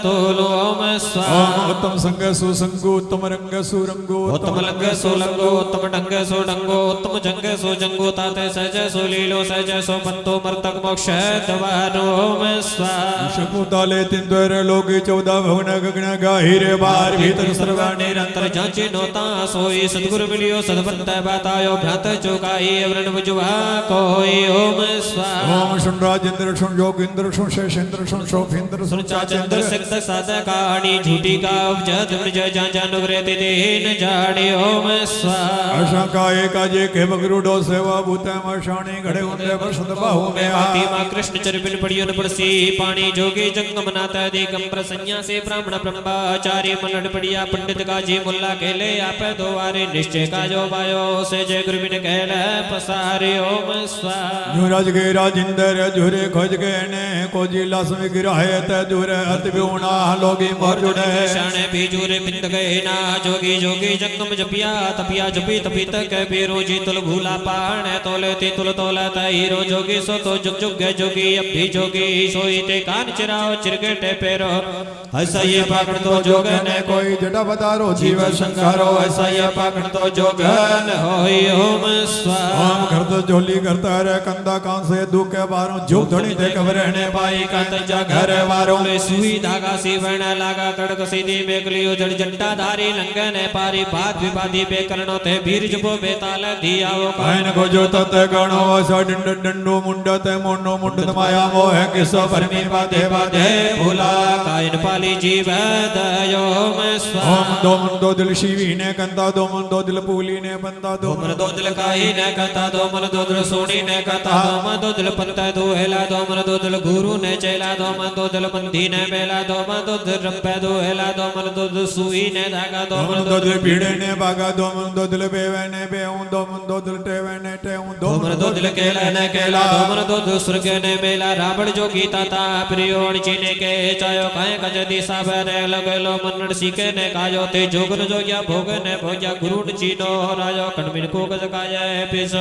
तो लो में स्वा ओम उत्तम संग सुसंगो उत्तम रंग सुरंगो उत्तम लंग सोलंगो उत्तम ढंग सो डंगो उत्तम जंग सो जंगो ताते सहज सो लीलो सहज सो पंतो मर्तक मोक्ष द्वारो में स्वा शकुताले तिंद्वर लोके 14 भवन गगन गाहिरे बार भीतर सर्वा निरंतर जांचे नोता सोई सद्गुरु मिलियो सदबंत बतायो भ्रात चौकाई वरण बुझवा कोई ओम स्वा ओम शुंडराज इंद्र शुं योगिंद्र शुं शेषेंद्र शुं शोभिंद्र शुं चंद्र सिद्ध साध कहानी झूठी का उपजत मृज जानुग्रे तेन जाड़े ओम स्वा अशंकाए काजे के बगरुडो सेवा भूते मशाणी घड़े उंदे बसद बाहु में आती मां कृष्ण चरबिन पड़ियो पड़सी पानी जोगी जंगम नाथ दिगंबर संज्ञा से ब्राह्मण ब्रह्मचारी मलड़ पड़िया पंडित का जी मुल्ला केले आप दोवारे निश्चय का जो बायो से जय गुरुबिन कहले पसारे ओम स्वा जुराज के राजिंदर जुरे खोज गए ने को जिला समी गिराए त जुरे अति बिउना लोगी मोर जुड़े शाने भी जुरे बिंद गए ना जोगी जोगी जंगम जपिया तपिया जपी तपी तक बीरो जी तुल भूला पाण तोले ती तुल तोला हीरो जोगी सो तो जुग जुग के जोगी अब भी जोगी सोई ते कान चिराओ चिरगटे पेरो ऐसा ये पाकड़ तो जोगन कोई जटा बतारो जीव संघारो ऐसा ये पाकड़ तो जोगन होई ओम स्वाहा ओम करता झोली करता रे कंदा कान से दुख बारों जुग धड़ी दे कबरने पाई कंत घर वारों सुई धागा सी वर्ण लागा कड़क सीधी बेकलियो जड़ जट्टा धारी लंगन पारी बात विवादी बेकरणो ते बीर जपो बेताल दियाओ कायन को जो तत गणो स डंड डंडो मुंड ते मोनो मुंड माया मोह किसो परमी बाधे बाधे भूला कायन पाली जीव दयो ओम दो मन दो दिल शिवी ने कंदा दो मन दो दिल पूली ने बंदा दो मन दो दिल काई ने कथा दो मन दो दिल सोनी ने कथा दो मन दो दिल पत्ता दो हेला दो मन दो दिल गुरु ने चेला दो मन दो दिल बंदी ने बेला दो मन दो दिल रब्बे दो हेला दो मन दो दिल सुई ने धागा दो मन दो दिल पीड़े ने बागा दो मन दो दिल बेवे ने बेऊं दो मन दो दिल टेवे ने टेऊं दो मन दो दिल केला ने केला दो मन दो दिल स्वर्ग ने मेला रावण जोगी ताता प्रियोण चीने के चायो काए कज दिशा बरे लगलो मनड़ सीके ने कायो ते जोगन जोग्या भोग ने भोग्या गुरुन चीनो रायो कणमिन को गज काया पिस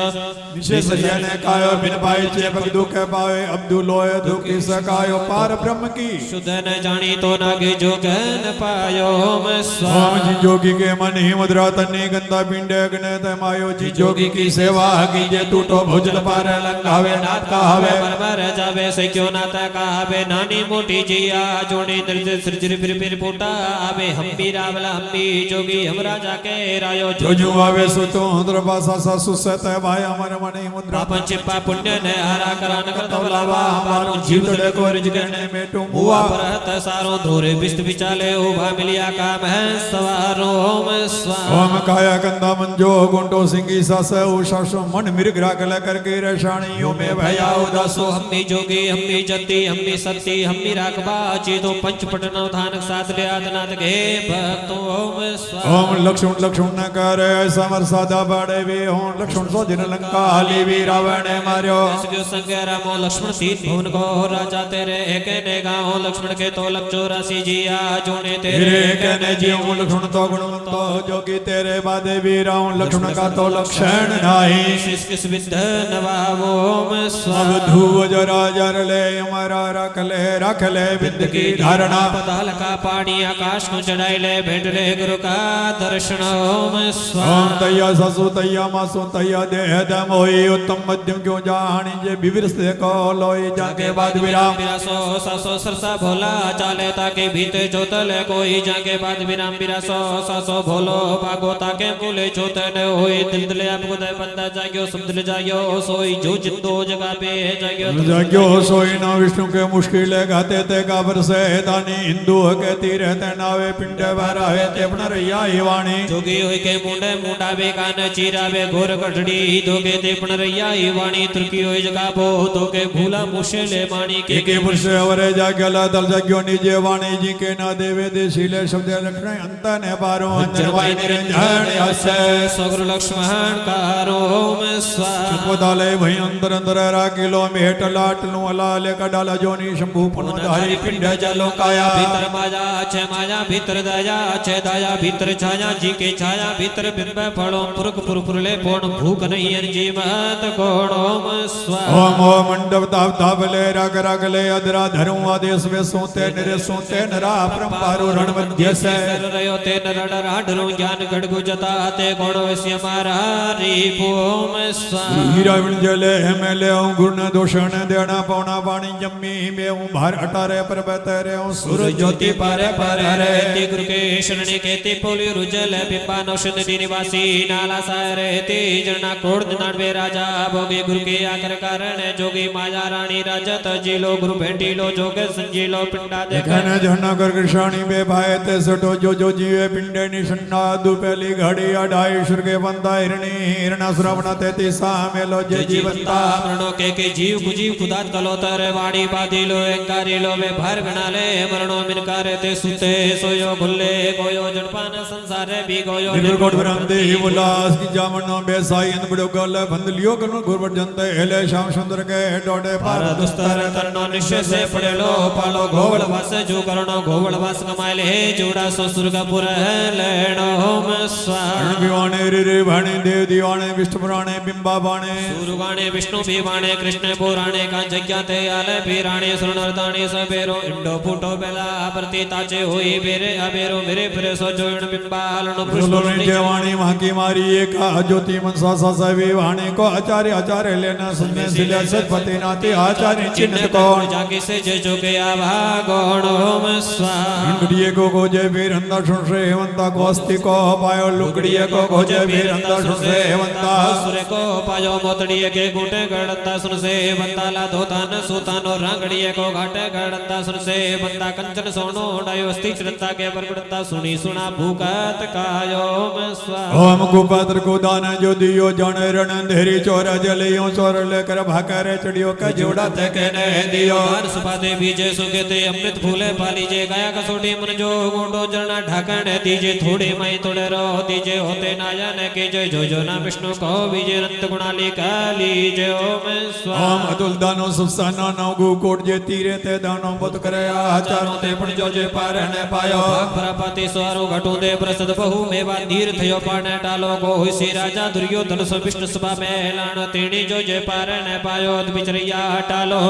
विशेष ने कायो बिन पाई चे भग दुख पावे अब्दुलोय दुखी सकायो पार ब्रह्म की शुद्ध न जानी तो नागे जोगन पायो ओम स्वाहा ओम जी जोगी के मन ही मुद्रा तन्नी गंदा पिंडे अग्ने तमायो जी जोगी की सेवा कीजे टूटो भुजल पार लंघावे नाथ कहावे मर जावे से क्यों नाता कहावे नानी मोटी जिया जोड़ी दर्ज सृजर फिर पोटा आवे हम भी रावला हम भी जोगी हम राजा के रायो जो आवे सुतो हंद्र बासा सा सुसत भाई अमर मणि मुद्रा पंचिपा पुण्य ने हारा करान करतवलावा हमारो जीव तड़े को रिजगने में तुम हुआ परहत सारो धोरे बिस्त बिचाले उभा मिलिया काम है सवारो ओम स्वाहा ओम काया कंदा मंजो गुंडो सिंगी सस उषासो मन मिर्ग रागल करके रशाणियों में भया उदासो हम भी जोगी हम भी जति हम भी सती हम भी राघवा चेतो पंच पटनो धानक साथ ले आदनाथ के भक्तो ओम स्वाहा ओम लक्ष्मण लक्ष्मण न करे समर सादा बाड़े वे हों लक्ष्मण सो जिन लंका हाली भी रावण ने मार्यो सगयो संग रामो लक्ष्मण सीत भुवन को राजा तेरे एक ने गाओ लक्ष्मण के तो लख 84 जिया जोने तेरे एक ने जियो लक्ष्मण तो गुणवंतो जोगी तेरे बादे भी राऊं लक्ष्मण का तो लक्षण नाही किस विद्ध नवावो ओम स्वाहा धुव जरा जर ले हमारा रख ले विद्य की धारणा पताल का पानी आकाश को चढ़ाई ले भेंट ले गुरु का दर्शन ओम स्वाहा ओम तैया ससु तैया मासु तैया देह दम होई उत्तम मध्यम क्यों जानी जे विविर से को लोई जाके बाद विराम बिरासो सासो सरसा भोला चाले ताके भीते चोतले कोई जाके बाद विराम बिरासो सासो भोलो भागो ताके मूले चोतले होई दिल दिले आपको दे बंदा जाग्यो सब दिल जाग्यो सोई जो जिंदो जगह पे जाग्यो सोई ना विष्णु के मुश्किल गाते ते काबर से दानी हिंदू कहती रहते नावे पिंडे भरावे ते अपना रैया वाणी जोगी होई के मुंडे मुंडा बे कान चीरा बे घोर कठड़ी दोगे ते पण रैया वाणी तुर्की होई जगह बो दोगे भूला मुशले माणी के पुरुष अवरे जाग्यला दल जाग्यो निजे वाणी जी के ना देवे देशीले शब्द लक्षण अंत ने पारो अंतरवाई निरंजन हसे सगुरु लक्ष्मण कारो ओम स्वाहा चुपदाले भई अंदर अंदर रागिलो मेट लाटनु अलाले कडाला जोनी शंभु पुनधारी पिंड जलो काया भीतर माया भीतर दया भीतर छाया जी के छाया भीतर बिंब फड़ो पुरख पुरपुरले पूर्ण भूख नहीं जीवत कोण ओम स्वाहा ओम ओम मंडप ताप तापले राग रागले अदरा धरु आदेश वे सोते निरे सोते नरा परंपारो रण मध्य से रयो ते नरड राडरो ज्ञान गड़गु जता ते कोण वस्य मारा रीप ओम स्वाहा हीरा विंजले हेमेले ओम गुण दोषण देना पौना पानी जम्मी में ओम भार अटारे पर्वत रे ओम सूरज ज्योति पारे पारे रे ते गुरु के शरणे के ते पोली रुजल बिंबा नौशन दी निवासी नाला सारे ते जना कोड़ नाडवे राजा भोगे गुरु के आकर कारण जोगी माया रानी राजत जीलो गुरु भेंटी लो जोगे संजीलो पिंडा देखन झरना कर कृष्णानी बे भाई ते सटो जो जीवे पिंडे निशन्ना दु पहली घड़ी अढ़ाई सुर के बंदा हिरणी हिरणा श्रवण ते तीसा मेलो जे जीवंता मरणो के जीव कुजीव खुदात कलोतर वाणी बादी लो एंकारी लो वे भर गणा ले मरणो मिनकार ते सुते सोयो भुल्ले कोयो जड़पान संसार भी गोयो निर्गुण ब्रह्मदे ही उल्लास की जामनो बेसाई इन बड़ो गल बंदलियो कनु गुरबट जनते हेले श्याम सुंदर के डोडे पार दुस्तर तरनो निश्चय से पड़े लो पालो घोवड़ वास जो करणो घोवड़ वास कमाए ले जोड़ा सो सुरगपुर लेनो ओम स्वाहा विवाणे रे भाणे देव दीवाणे विष्णु पुराणे बिंबा बाणे सूरगाणे विष्णु भी बाणे कृष्ण बोल राणे का जग्या ते आले पीराणे सुनरदाणी सबेरो इंडो फूटो बेला प्रति ताचे होई बेरे अबेरो मेरे फिरे सो जोण बिंबालन पुष्पलोणी जेवाणी महाकी मारी एका ज्योति मनसा ससवी वाणी को आचार्य लेना सुनने सिले सतपति नाते आचार्य चिन्ह कौन जाके से जे जो के आभागोण ओम स्वाहा लुगड़िए को गोजे वीर अंदर सुन से हेवंता को अस्थि को पायो लुगड़िए को गोजे वीर अंदर सुन से हेवंता सुरे को पायो मोतड़िए के गुटे गड़ता सुन से हेवंता ला धोतान सुतानो रांगड़िए को घाटे गड़ता सुन से हेवंता कंचन सोनो डायो अस्थि चिरता के परगड़ता सुनी सुना भूकत कायो ओम स्वाहा ओम कुपात्र को दान जो दियो जन रण अंधेरी चोर जलियो चोर लेकर भाकर चढ़ियो का जोड़ा ते कहने दियो हर सुपाते बीजे सुखे ते अमृत फूले पालीजे गाया कसोटी मन जो गोंडो जरना ढाकण दीजे थोड़े मई थोड़े रो दीजे होते नायन के जय जो ना विष्णु को बीजे रंत गुणाली काली जय ओम स्वाहा ओम अतुल दानो सुसानो नौ कोट जे तीरे ते दानो बुत करे आचारों ते पण जो जे पार ने पायो परापति स्वारो घटो दे प्रसद बहु मेवा धीर थयो पाने टालो को होसी राजा दुर्योधन सो विष्णु सभा में लाण तेणी जो जे पार ने पायो बिचरिया टालो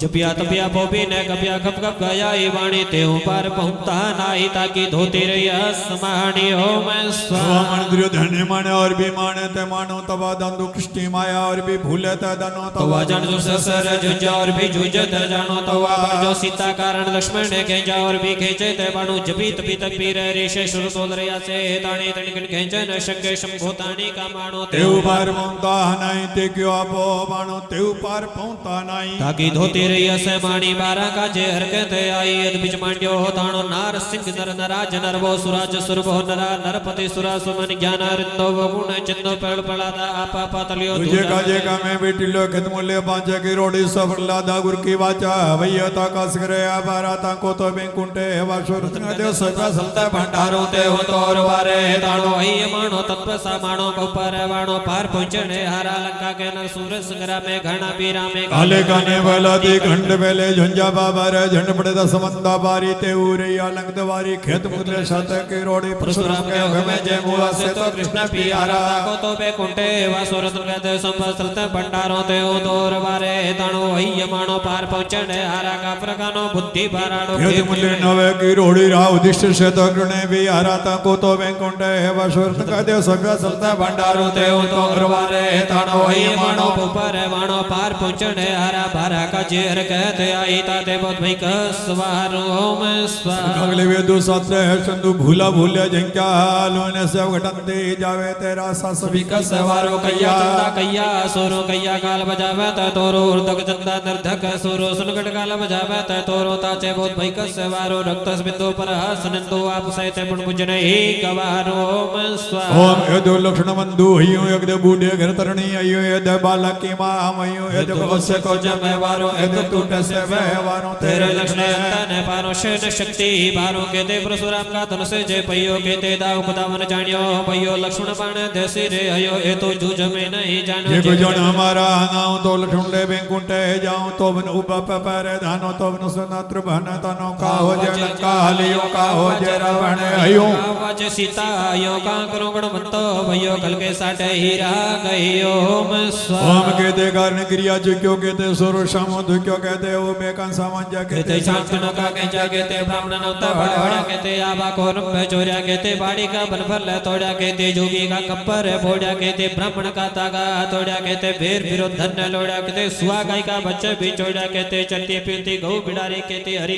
जपिया तपिया पोपी ने कपिया खप खप गया ये वाणी ते ऊपर पहुंचता नाई ताकि धोती रही समाणी ओम स्वाहा मन दुर्योधन माने और भी माने ते मानो तवा दंदु कृष्टि माया और भी भूले ते दनो तवा जान जो ससर जुजा और भी जुजत जानो तवा जो सीता कारण लक्ष्मण ने खेचा और भी खेचे ते बाणु जपी तपी तपी रे ऋषि शुरू तोलरिया से ताणी तणकन खेचे न शंके शंभो ताणी का मानो ते ऊपर पहुंचता नहीं ते क्यों आपो मानो ते ऊपर पहुंचता नहीं ताकि धोती रही से माणी बारा का जे हरकते आई यद बिच मांड्यो ताणो नार सिंह नर नराज नरवो सुराज सुरभो नरा नरपति सुरा सुमन ज्ञान रिंदो गुण चंदो पड़ पड़ादा आपा पातलियो तुझे का मैं बेटी लो खत मूल्य पांचे की रोड़ी सफर लादा गुर की वाचा भैया का सिगरे आबारा ता को तो बेकुंटे वासुर देव सदा सलता भंडारो ते हो तोर बारे ताणो आई मानो तत्व सा मानो ऊपर वाणो पार पहुंचने हारा लंका के नर सूरज संग्राम में घना पीरा में काले गाने वाला दी घंट बेले झंझा बाबा रे झंड पड़े दसमंदा बारी ते उरे अलंग दवारी खेत मुद्रे साथ के रोड़ी परशुराम के घमे जय मुआ से तो कृष्ण पियारा को तो बेकुंटे वासुर कहते संवत्सरत भंडारो ते ओ दौर बारे ताणो आई मानो पार पहुंचने हारा का प्रकानो बुद्धि बाराडो खेत मुद्रे नवे की रोड़ी राव दिष्ट से तो कृष्ण पियारा ता को तो बेकुंटे वासुर कहते संवत्सरत भंडारो ते ओ दौर बारे ताणो आई मानो ऊपर वाणो पार पहुंचने हारा बारा का जेर कहते आई ताते बहुत भई कसवार ओम स्वाहा अगले वे दो सात्रे है चंदू भूला भूले झंका लोने से घटनते जावे तेरा सा सभी का सवारो कैया चंदा कैया सोरो कैया काल बजावे त तोरो उर्दक चंदा निर्धक सोरो सुनगट काल बजावे त तोरो ताचे बहुत भई कसवारो रक्त बिंदु पर हसनंदो आप सहित पुण पूजने ही गवारो ओम स्वाहा ओम यदो लक्षण बंधु हयो यद बूढ़े घर तरणी अयो यद बालक की मां मयो यद भवस्य को जमे वारो यद टूट से व्यवहारों तेरे लक्ष्मण तने पारो शेन शक्ति बारो के ते परशुराम का धन से जे पयो के ते दाव पदावन जानियो पयो लक्ष्मण बाण देसी रे हयो ए तो जूझ में नहीं जानो जे गुजन हमारा नाउ तो लक्ष्मण ले बेकुंठे जाऊं तो बन उबा पर धानो तो बन सुनत्र बन तनो का हो जे लंका हलियो का हो जे रावण हयो वाज सीता हयो का करो गण मंतो भयो कल के साटे हीरा गयो ओम स्वाहा ओम के ते कारण क्रिया चुक्यो के ते सुर शामो दुक्यो के ते ओ बेकन सामंज के ते शांतनो का के जागे ते ब्राह्मण नवता बड़ा के ते आबा को रंभ चोरिया के ते बाड़ी का बनफल तोड़ा के ते जोगी का कप्पर फोड़ा के ते ब्राह्मण का तागा तोड़ा के ते भेर विरोध धन लोड़ा के ते सुआ गाय का बच्चे भी चोड़ा के ते चलती पीती गौ बिडारी के ते हरि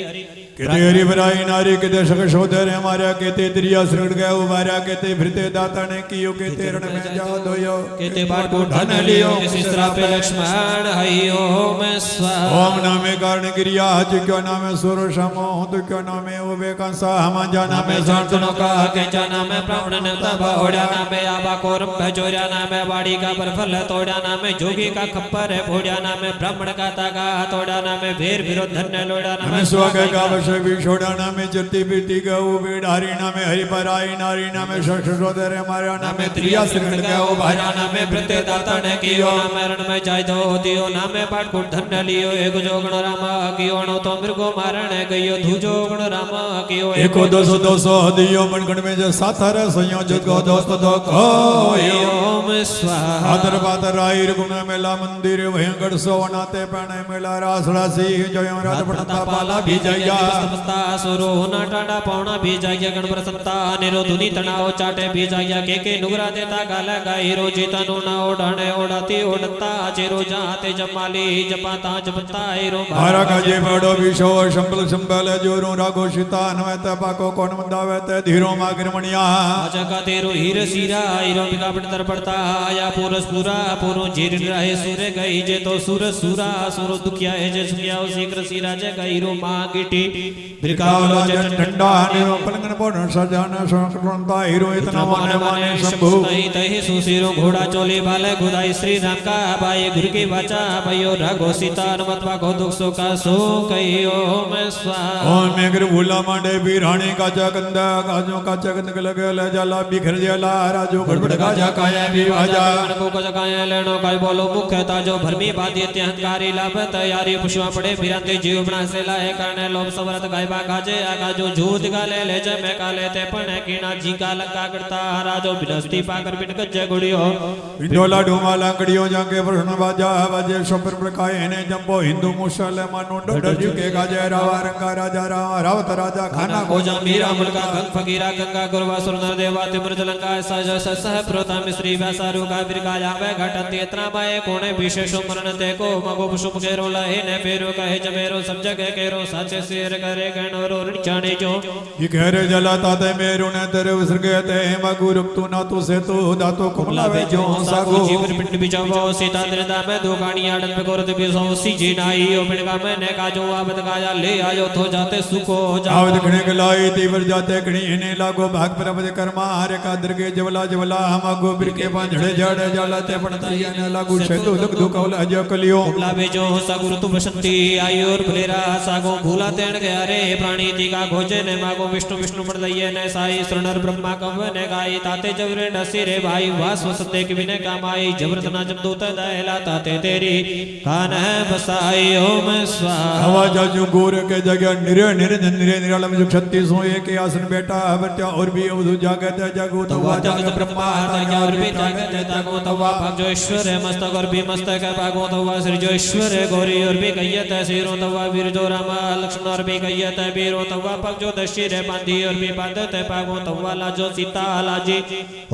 केते हरि बराई नारी केते सक शोधर हमारा केते त्रिया श्रृंग गए उबारा केते भृते दाता ने कियो केते रण में जाओ दोयो केते बाटू धन लियो शिस्त्रा पे लक्ष्मण हरि ओम स्वाहा ओम नामे कारण क्रिया चुक्यो नामे सुर समो दुक्यो नामे उबे कंसा हम जाना में शांतनो का के जाना में ब्राह्मण नवता भोड़ा नामे आबा को रंभ चोरिया नामे बाड़ी का बरफल तोड़ा नामे जोगी का खप्पर फोड़ा नामे ब्राह्मण का तागा तोड़ा नामे भेर विरोध धन लोड़ा नामे स्वर्ग का वश विछोड़ा नामे चलती बीती गऊ बिडारी नामे हरि पराई नारी नामे शोधर हमारा नामे त्रिया श्रृंग गए भारा नामे भृते दाता ने कियो नामे रण में जाय दो दियो नामे बाट को धन लियो एक जोगण राम कियो नो तो मृगो मारण गयो दूजो गुण राम कियो एको दोसो दियो मनगण में जो साथर संयोजक गो दोस्त दो को ओम स्वाहा आदर बादर आईर गुण मेला मंदिर भयंकर गढ़ सोवनाते पैणे मेला रासड़ासी जयो रात पड़ता पाला भी जाया समस्ता सुरो होना टाडा पौना भी जाया गणपर संता निरो धुनी तनाओ चाटे भी जाया के नुगरा देता गाला गाई रोजी तनु ना ओढ़ाने ओढ़ाती ओढ़ता चेरो जाते जमाली जपाता जपता रो हारा काजे बड़ो विशो शंबल शंबल जोरो रागो सीता नवत पाको कौन मंदावत धीरो मागरमणिया जगा तेरो हीर सीरा हीरो बिका पड़तर पड़ता आया पूरस पूरा पूरो जीर रहे सूरे गई जे तो सूर सूरा सूरो दुखिया है जे सुनिया शीघ्र सीरा जे गई रो मागिटी बिरकावला जन ठंडा निरो पलंगन पोन सजान संकटता हीरो इतना माने माने शंभु तही सुसीरो घोड़ा चोली बाले गुदाई श्री राम का भाई गुरु की वाचा भयो राघो सीता अनुमतवा को दुख सो का सो कहियो मैं स्वाहा ओम मेघर भूला मांडे बीराणी काचा कंदा काजो काचा कंद लगे ले जाला बिखर जाला राजो गड़बड़ गाजा काया भी आजा को जगाए लेनो काय बोलो मुख्य ताजो भरमी बादी अहंकारी लाभ तैयारी पुष्पा पड़े फिरते जीव बना से लाए करने लोभ सवरत गायबा गाजे आगा जो झूठ गाले ले जे मैं काले ते पने कीना जी का लगा करता राजो बिनस्ती पाकर बिन गज्जे गुड़ियो इंडोला डोमा लांगड़ियों जाके प्रश्न बाजा बाजे शपर प्रकाय ने जंबो हिंदू मुसलमानो डर के गाजे रावा रंगा राजा रावत राजा खाना को मीरा मुल्का गंग फकीरा गंगा गुरवा सुरनर देवा तिमृत लंका सज सह प्रोता मिश्री व्यासारु का बिरगाया वे घटत इतना बाए कोने विशेषो मरण ते को मगो पुष्प केरो लहे ने फेरो कहे जमेरो सब जगह केरो साचे सिर करे गणोरो ऋचाने जो ये कहरे जलाता ते मेरो ने तेरे विसर्गे ते मगु रुक्तु ना तू से तू दातो कुमलावे जो सागो जीवन पिंड बिचावो सीता दृदा में दो गाड़ी आड़न पे कोरत भी सो सीजी नाई ओ बिड़गा में ने काजो आवत गाया ले आयो तो जाते सुको आवत खणे गलाई तीवर जाते खणी ने लागो भाग प्रभद कर्मा हरे का दरगे जवला जवला मगो बिरके बांझड़े जड़े जलाते पड़तैया ने लागू छेतु दुख दुख औला जो कलियो लावे जो सागुरु तु बसंती आयुर भलेरा सागो भूला तेण गया रे प्राणी तीका खोजे ने मागो विष्णु विष्णु पड़दैये ने साई श्रणर ब्रह्मा कव ने गाई ताते जवरे नसी रे भाई वास वसते कि विने कामाई जबरत ना जमदूत दहला ताते तेरी कान है बसाई ओम स्वाहा हवा जाजू गोर के जगह निरे निरे निरे निरालम जो 36 हो एक आसन बैठा बच्चा और भी अवधु जागत जागो तवा जाग ब्रह्मा और भी जागत तागो तवा भाग जो ईश्वर है मस्तक और भी मस्तक है भागो तवा श्री जो ईश्वर है गौरी और भी कहियत है सिरो तवा वीर जो रामा लक्ष्मण और भी कहियत है वीरो तवा पग जो दशी रे बांधी और भी बांधत है भागो तवा लाजो सीता लाजी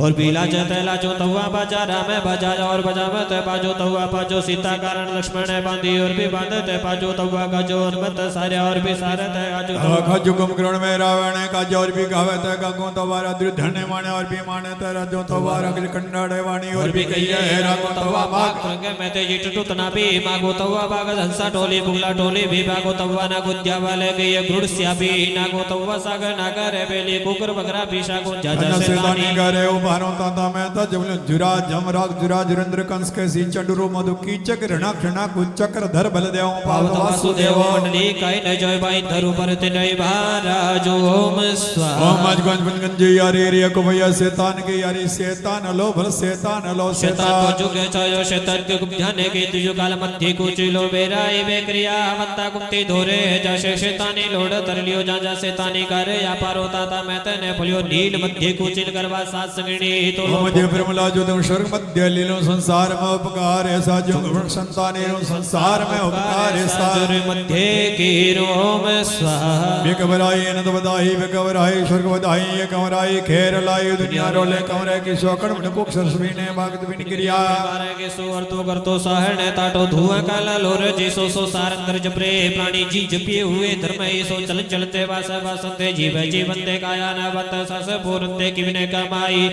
और भी लाजत है लाजो तवा बाजा राम है बाजा और बजावत है बाजो तवा बाजो सीता कारण लक्ष्मण है बांधी और भी बांधत है बाजो तवा का जो हनुमत सारे और भी सारत है आजो कम ग्रहण में रावण का जो और भी गावत है गंगो तवारा दुर्धन माने और भी माने तेरा जो तवारा कंडाड़े वाणी और भी कहिए है रागो तवा भाग रंगे मैं ते जिटू तना भी मागो तवा भाग हंसा टोली बुगला टोली भी भागो तवा ना गुद्या वाले गए गुड़स्या भी नागो तवा सागर नागर बेली कुकर बकरा भी शागो जाजा से दानी करे उबारो ताता मैं ता जब जुरा जमराग जुरा जुरेंद्र कंस के सी चंडुरु मधु कीचक रणा क्षणा कुचक्र धर बल देव पाव वासुदेव मंडली काई न जय बाई धरु पर ते नहीं महाराज ओम स्वाहा ओम आज गंज बन जी यारी रे को भैया शैतान के यारी शैतान लो भल शैतान लो शैतान को जुगे छायो शैतान के गुप्ध्याने के तुजो काल मध्य को चिलो बेराई बे क्रिया मत्ता गुप्ती धोरे जैसे शैतानी लोड तरलियो जा शैतानी करे या पारो ताता मैं तने फलियो नील मध्य को चिल करवा सात संगणी तो मध्य ब्रह्मला जो तुम स्वर्ग मध्य लीलो संसार में उपकार ऐसा जो संताने संसार में उपकार ऐसा मध्य की रोम स्वाहा बेकबराई अनंत बधाई बेकबराई स्वर्ग बधाई ये कमराई खेर लाई दुनिया रोले कमरे की शोकड़ मन कुक सरस्वी ने भागत बिन क्रिया मारे के सुवर तो कर तो सहने ताटो धुआं काला लोर जी सो सारंगर जपरे प्राणी जी जपिए हुए धर्म सो चल चलते वास वासंते जीव जीवंते काया न बत सस पूरंते कि विने कमाई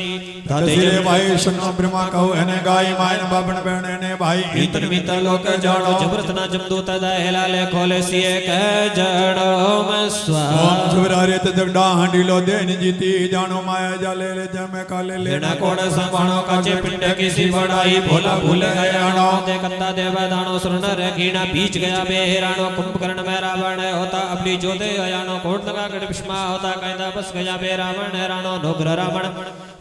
दाते भाई सुनो ब्रह्मा कहो एने गाय मायन बाबन बहने ने भाई इतन मित लोक जानो जबरत ना जमदूत दहला ले खोले सिए कह जड़ो म स्वाहा ओम जुरारे त जगडा हंडीलो देन जीती जानो माया जाले ले जमे काले लेना कोण संभाणो काचे पिंड की सी बड़ाई भोला भूल गयानो ते कत्ता देवा दानो सुरन रे कीना बीच गया बेहरानो कुंभकर्ण में रावण होता अपनी जोते अयानो कोट लगा गढ़ विष्मा होता कहता बस गया बे रावण राणो नोग्र रावण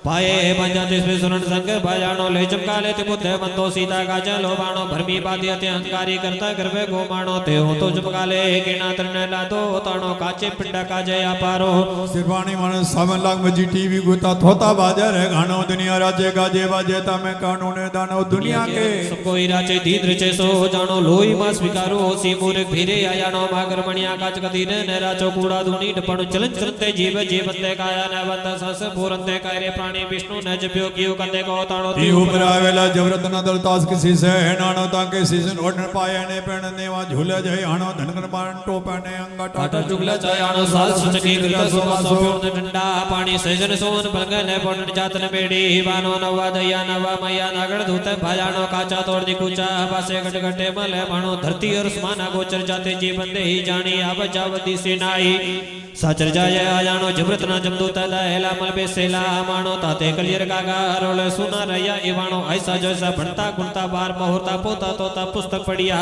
पाए बंजा तिस्मे सुरण संग भजानो ले चमका ले ते बुद्धे बंतो सीता का चलो बाणो भरमी बाती अति अहंकारी करता गर्भे गो मानो ते हो तो चमका ले किना तरने ला दो तानो काचे पिंडा का जय अपारो सिरवाणी मन 7 लाख बजी टीवी गुता थोता बाजार है गानो दुनिया राजे गाजे बाजे तामे कानून दानो दुनिया के सब कोई राचे दीद रचे सो जानो लोई मास विकारो सी मूर्ख भीरे आयानो मागर मणिया काच कदीने ने राचो कूड़ा धूनी डपणु चलन चलते जीव जीवंते काया न बंद सस पूरंते कायरे प्राणी विष्णु न जप्यो कियो कंदे को ताणो ती ऊपर आवेला जबरत न दलतास किसी से नानो ताके सीजन ओडन पाया ने पेण नेवा झूले जय हाणो धनकर पान टोपा ने अंगा टाटा जुगला जायानो साल सुचकी कृत सोमा सोप्यो डंडा पाणी सजन सोन बलगने पोटन जातन बेड़ी वानो नवा दया नवा मैया नागड़ धूत भाजानो काचा तोड़ दी कूचा पासे गटगटे मले भाणो धरती और समाना गोचर जाते जी बंदे ही जानी आव जावती सेनाई साचर जाय आयानो जबरत न जमदूत दहला मल बेसेला मानो ताते कलियर कागा रोल सुना रया इवानो ऐसा जैसा बढ़ता गुणता बार मुहूर्ता पोता तोता पुस्तक पढ़िया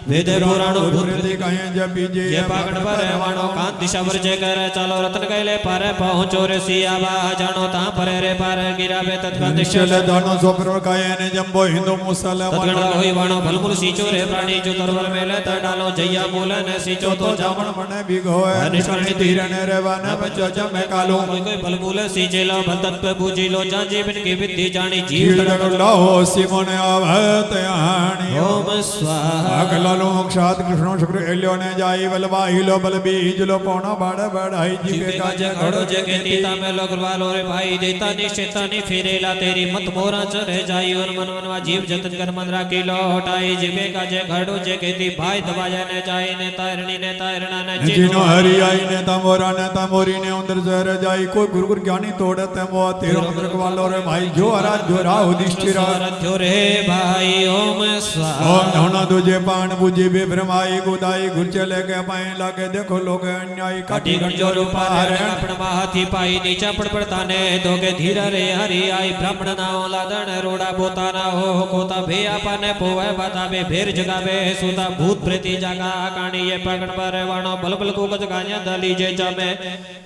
वेद पुराणो गुरुदेव कहे जब बीजे ये पागड़ पर वाणो कांत दिशा वर जय कर चलो रतन कैले पार पहुंचो रे सियावा जानो ता परे रे पार गिरा बे तत्काल निश्चल दानो सोपर कहे ने जंबो हिंदू मुसलमान तत्गण होई वाणो भलमुल सीचो रे प्राणी जो तरवर मेले त डालो जैया मूल ने सीचो तो जामण मने बिगो है निष्कर्णी तीरने रेवान बचो जमे कालो कोई कोई भलमुल सीचे लो भलतत्व बूझी लो जा जीवन की विद्धि जानी जीव जीव लो सिमोने आवत यानी ओम स्वाहा अगलालो मोक्षात कृष्ण शुक्र एल्यो ने जाई बलवा हिलो बल बीज लो पौना बाड़ बढ़ाई जीवे का जे घड़ो जे के तीता में लोग वालो रे भाई देता निश्चिता नि फिरेला तेरी मत मोरा चढ़े जाई और मन मनवा जीव जतन कर मन राखी लो हटाई जीवे का जे घड़ो जे के ती भाई दबाया ने जाई ने तारना ने जिनो हरि आई ने तमोरा ने तमोरी ने उंदर जहर जाई कोई गुरु ज्ञानी तोड़त मो तेरो मंत्र वालो रे भाई जो आराध जो राहु दिष्टिरा रथ्यो रे भाई ओम स्वाहा ओम नौना तुझे पान बुझी बे ब्रह्माई गुदाई गुर चले के पाए लागे देखो लोग अन्यायी काटी गण जो रूपा रे आपण हाथी पाई नीचा पड़ पड़ता ने दोगे धीरा रे हरि आई ब्राह्मण नाओ लादन रोड़ा बोता ना हो कोता भे आपने पोवे बतावे भेर जगावे सुता भूत प्रेती जागा काणी ये पगण पर वाणो बलबल को गजगान्या दली जे जामे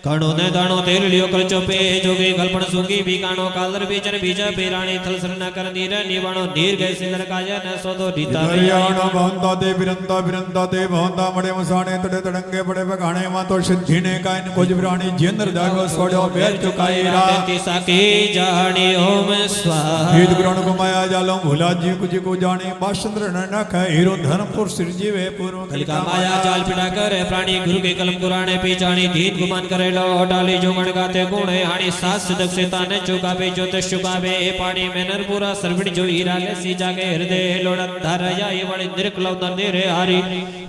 कणो ने दाणो तेल लियो कर चोपे जोगी गलपण सुगी भी काणो कालर बीजन बीज बेराणी थल सर न कर नीर निवाणो नीर गए सिंदर काज न सोदो रीता हरियाणा भवंता दे बिरंता दे भवंता मड़े मसाने तड़े तड़ंगे बड़े बगाने मा तो सिद्धि ने काइन कुछ प्राणी जेंद्र जागो सोडो बेर चुकाई रा साकी जानी ओम स्वाहा गीत ग्रहण को माया जालो भूला जी कुछ को जाने बासंद्र न ख हीरो धर्मपुर सिरजीवे पूर्व कलिका माया जाल पिटा करे प्राणी गुरु के कलम कुराने पीछाणी दीन गुमान करे लो डाली जो गण गाते गुणे हाणी सास सिदक से ताने चुकावे ज्योतिष चुकावे पानी में नरपुरा सर्विण जो हीरा ले सी जागे हृदय लोड़न धरया ये बड़ी निर्कलौ नंदेरे हारी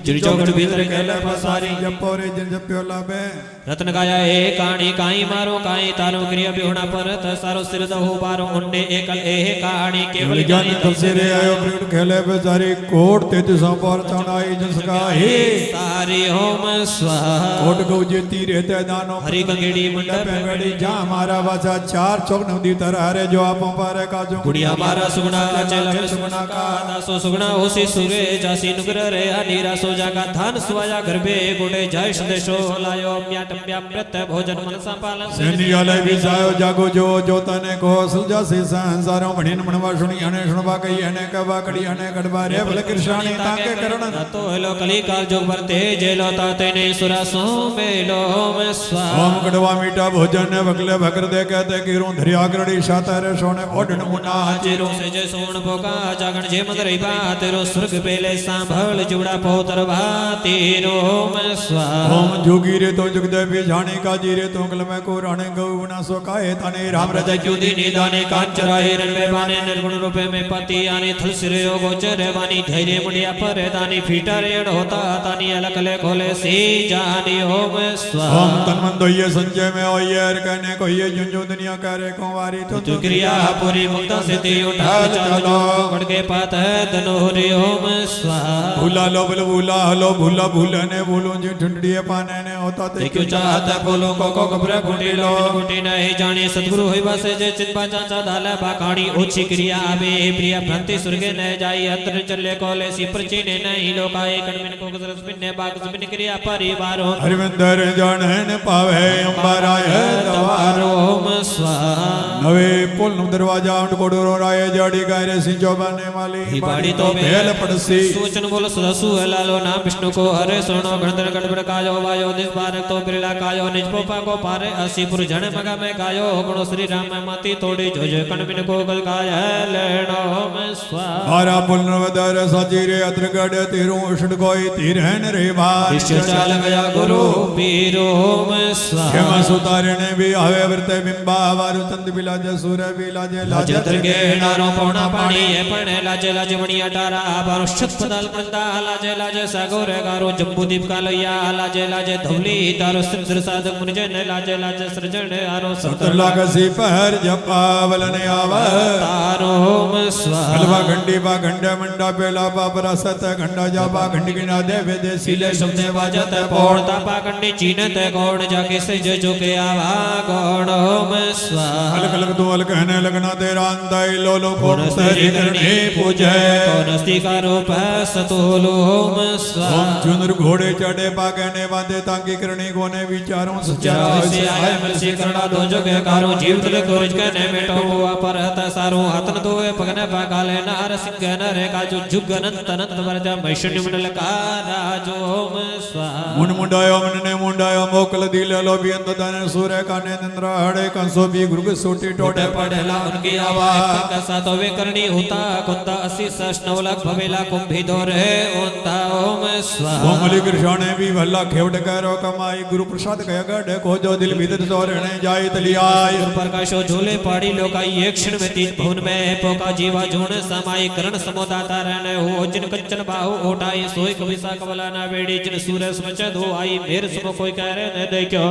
जिर चौगड़ भीतर कहले पसारी जपोरे जिन जप्यो लाबे रत्न गाया ए कहानी काई मारो काई तारो क्रिया बिहुणा पर त सारो सिर दहो बारो उन्ने एकल ए कहानी केवल ज्ञानी तलसेरे आयो प्रगट खेले बेचारी कोट तेज संपार चौड़ाई जसका हे सारी ओम स्वाहा कोट गौ जे तीरे ते दानो हरि गंगेड़ी मंडप बेड़ी जा हमारा वाचा चार चौक नदी तर हरे जो आपो पारे का जो गुड़िया मारा सुगुणा चल सुगुणा का दासो सुगुणा होसी सुरे जासी नुग्र रे हनीरा सो जागा धान सुवाया गर्भे गुडे जय संदेशो लायो म्याट म्यामृत भोजन मनसा पालन सेनियाले विसायो जागो जो तने को सुजा से संसारों बढ़िन मनवा सुनी अने सुनवा कही अने कवा कड़ी अने कड़वा रे भले कृष्णानी ताके करण तो हेलो कली काल जो वर्ते जेलो ताते ने सुरा सो मेलो में स्वाहा ओम कड़वा मीठा भोजन ने बगले भकर दे कहते किरू धरिया करड़ी सातारे सोने ओडन मुना जेरो से जे सोण भोगा जागण जे मदरई बा तेरो स्वर्ग पेले सांभल जुड़ा पोतर भा तेरो में स्वाहा ओम जोगी रे तो जगदे भी जाने का जी रे तो कल में को राणे गौ बना सो काहे ताने राम रज क्योदी निदाने कांचराहे रणवे बाने निर्गुण रूपे में पति आने थल सिरे गोचर वानी धैर्य मुंडिया पर दानी फीटा रेण होता तानी अलकले खोले सी जानी ओम स्वाहा ओम तन्मन दोये संजय में ओयर कहने को ये जुंजो दुनिया करे कुंवारी तो क्रिया पूरी मुक्ता से ती उठा चलो गड़के पात है धनोरे ओम स्वाहा भूला लो बल भूला हलो भूला भूलने बोलो जी ठंडिये पाने ने होता ते क्यों चाहता बोलो को घबरा गुटी लो गुटी नहीं जाने सद्गुरु होई बसे जे चिंपा चाचा दाला बाकाणी ओछी क्रिया आवे प्रिया भ्रांति सुर्गे न जाई अंतर चले कोले सी प्रचीने नहीं लोकाए कणमिन को गजरस बिन्ने बाग बिन क्रिया परिवारो हरिवंदर जाने न पावे अंबाराय दवारो ओम स्वाहा સ્વાહા નવે પુલનો દરવાજા કોડોરો રાય જાડી ગાયરે સિંચો બને માલી ही बाड़ी तो भेल पड़सी सूचन बोल सुदसु लालो नाम विष्णु को हरे सोनो गणधर गणपड़ कायो वायो निज बारक तो बिरला कायो निज पोपा को पारे असीपुर जन मगा में गायो गुणो श्री राम माती तोड़ी जो जो कणबिन को गल गाय लेनो में स्वाहा मारा पुल वदर सजीरे अत्र गड़ तीरू उषड कोई तीरहन रे भार विश्व चाल गया गुरु पीरो में स्वाहा खेम सुतारणे भी आवे वर्ते बिंबा वारु चंद बिलाजे सूर्य बिलाजे लाजे लाजे तरगे नारो पौना पानी है पण लाजे लाजे मणि अटारा बारो शत पदाल कंदा लाजे लाजे सागोर गारो जम्बू दीप का लैया लाजे लाजे धवली तारो सिंदर साधक मुनिजन लाजे लाजे सृजन आरो सतर लाग सी पहर जपा वलन आवा तारो में स्वाहा अलवा घंटी बा घंटा मंडा पेला पापरा सत घंटा जापा घंटी गिना दे वेदे सीले शब्द बाजत पौड़ तापा कंडी चीनत गौण जाके से जो के आवा गौण में स्वाहा अलग अलग दो अलग कहने लगना तेरा अंदाई लो लो कौन तेरी करने पूजे कौनस्ती का रूप है सतोलो में स्वाहा ओम चुनर घोड़े चढ़े पा कहने बांधे ताकि करनी कोने विचारों चारों से आए मलसी करना दो जगे कारो जीव तले कोरिज कहने मेटो हुआ पर हता सारो हाथन दोए पगने पाकाले नार सिंह नरे काजु जुग अनंत अनंत वर्जा वैष्णव मंडल का राजो में स्वाहा मुन मुंडायो मन ने मुंडायो मोकल दिले लो भी अंत दाने सूर्य काने निंद्र हड़े कंसो भी गुरु सोटी टोटे पढ़ेला उनकी आवाज कसा तो वे करनी होता कुंता 80 9 लाख भवेला कुंभी दौरे ओंता ओम स्वाहा कोमली कृष्णे भी भल्ला खेवट करो कमाई गुरु प्रसाद कह गढ़ को जो दिल भीतर तोरणे जाई तलियाई प्रकाशो झूले पाड़ी लोकाई एक क्षण में तीज भवन में पोका जीवा झूण समाई करण समोदाता रहने हो जिन कंचन बाहु ओटाई सोई कविसा कमला ना बेड़ी जिन सूरज समच दो आई मेर सम कोई कह रहे न देखो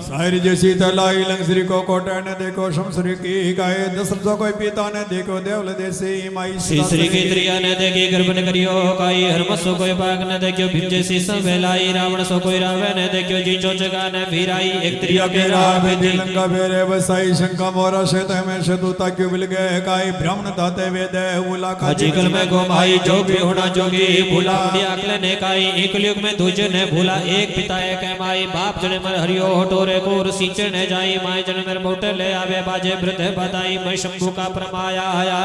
सारी जैसी तलाई लंगसरी को कोटा ने देखो शमसरी की गाय दशरथ कोई पिता ने देखो देवल देसी माई श्री की त्रिया ने देखी गर्भ ने करियो काई हरमसो कोई बाग ने देखियो भीम जैसी संवेलाई रावण सो कोई रावे ने देखियो जी चोचगा ने भीराई एक त्रिया के राह वेदी लंका फेरे बसाई शंका मोरा शेत में शतुता क्यों मिल गए काई ब्राह्मण ताते वेद उला काजी कल में गोमाई जो भी होना जोगी भूला अकले ने काई एक युग में दूजे ने भूला एक पिता एक माई बाप जने मर हरियो टोरे कोर सींचे ने जाई माई जने मेरे मोटे ले आवे बाजे वृद्ध बताई मैं शंभु का प्रमाया आया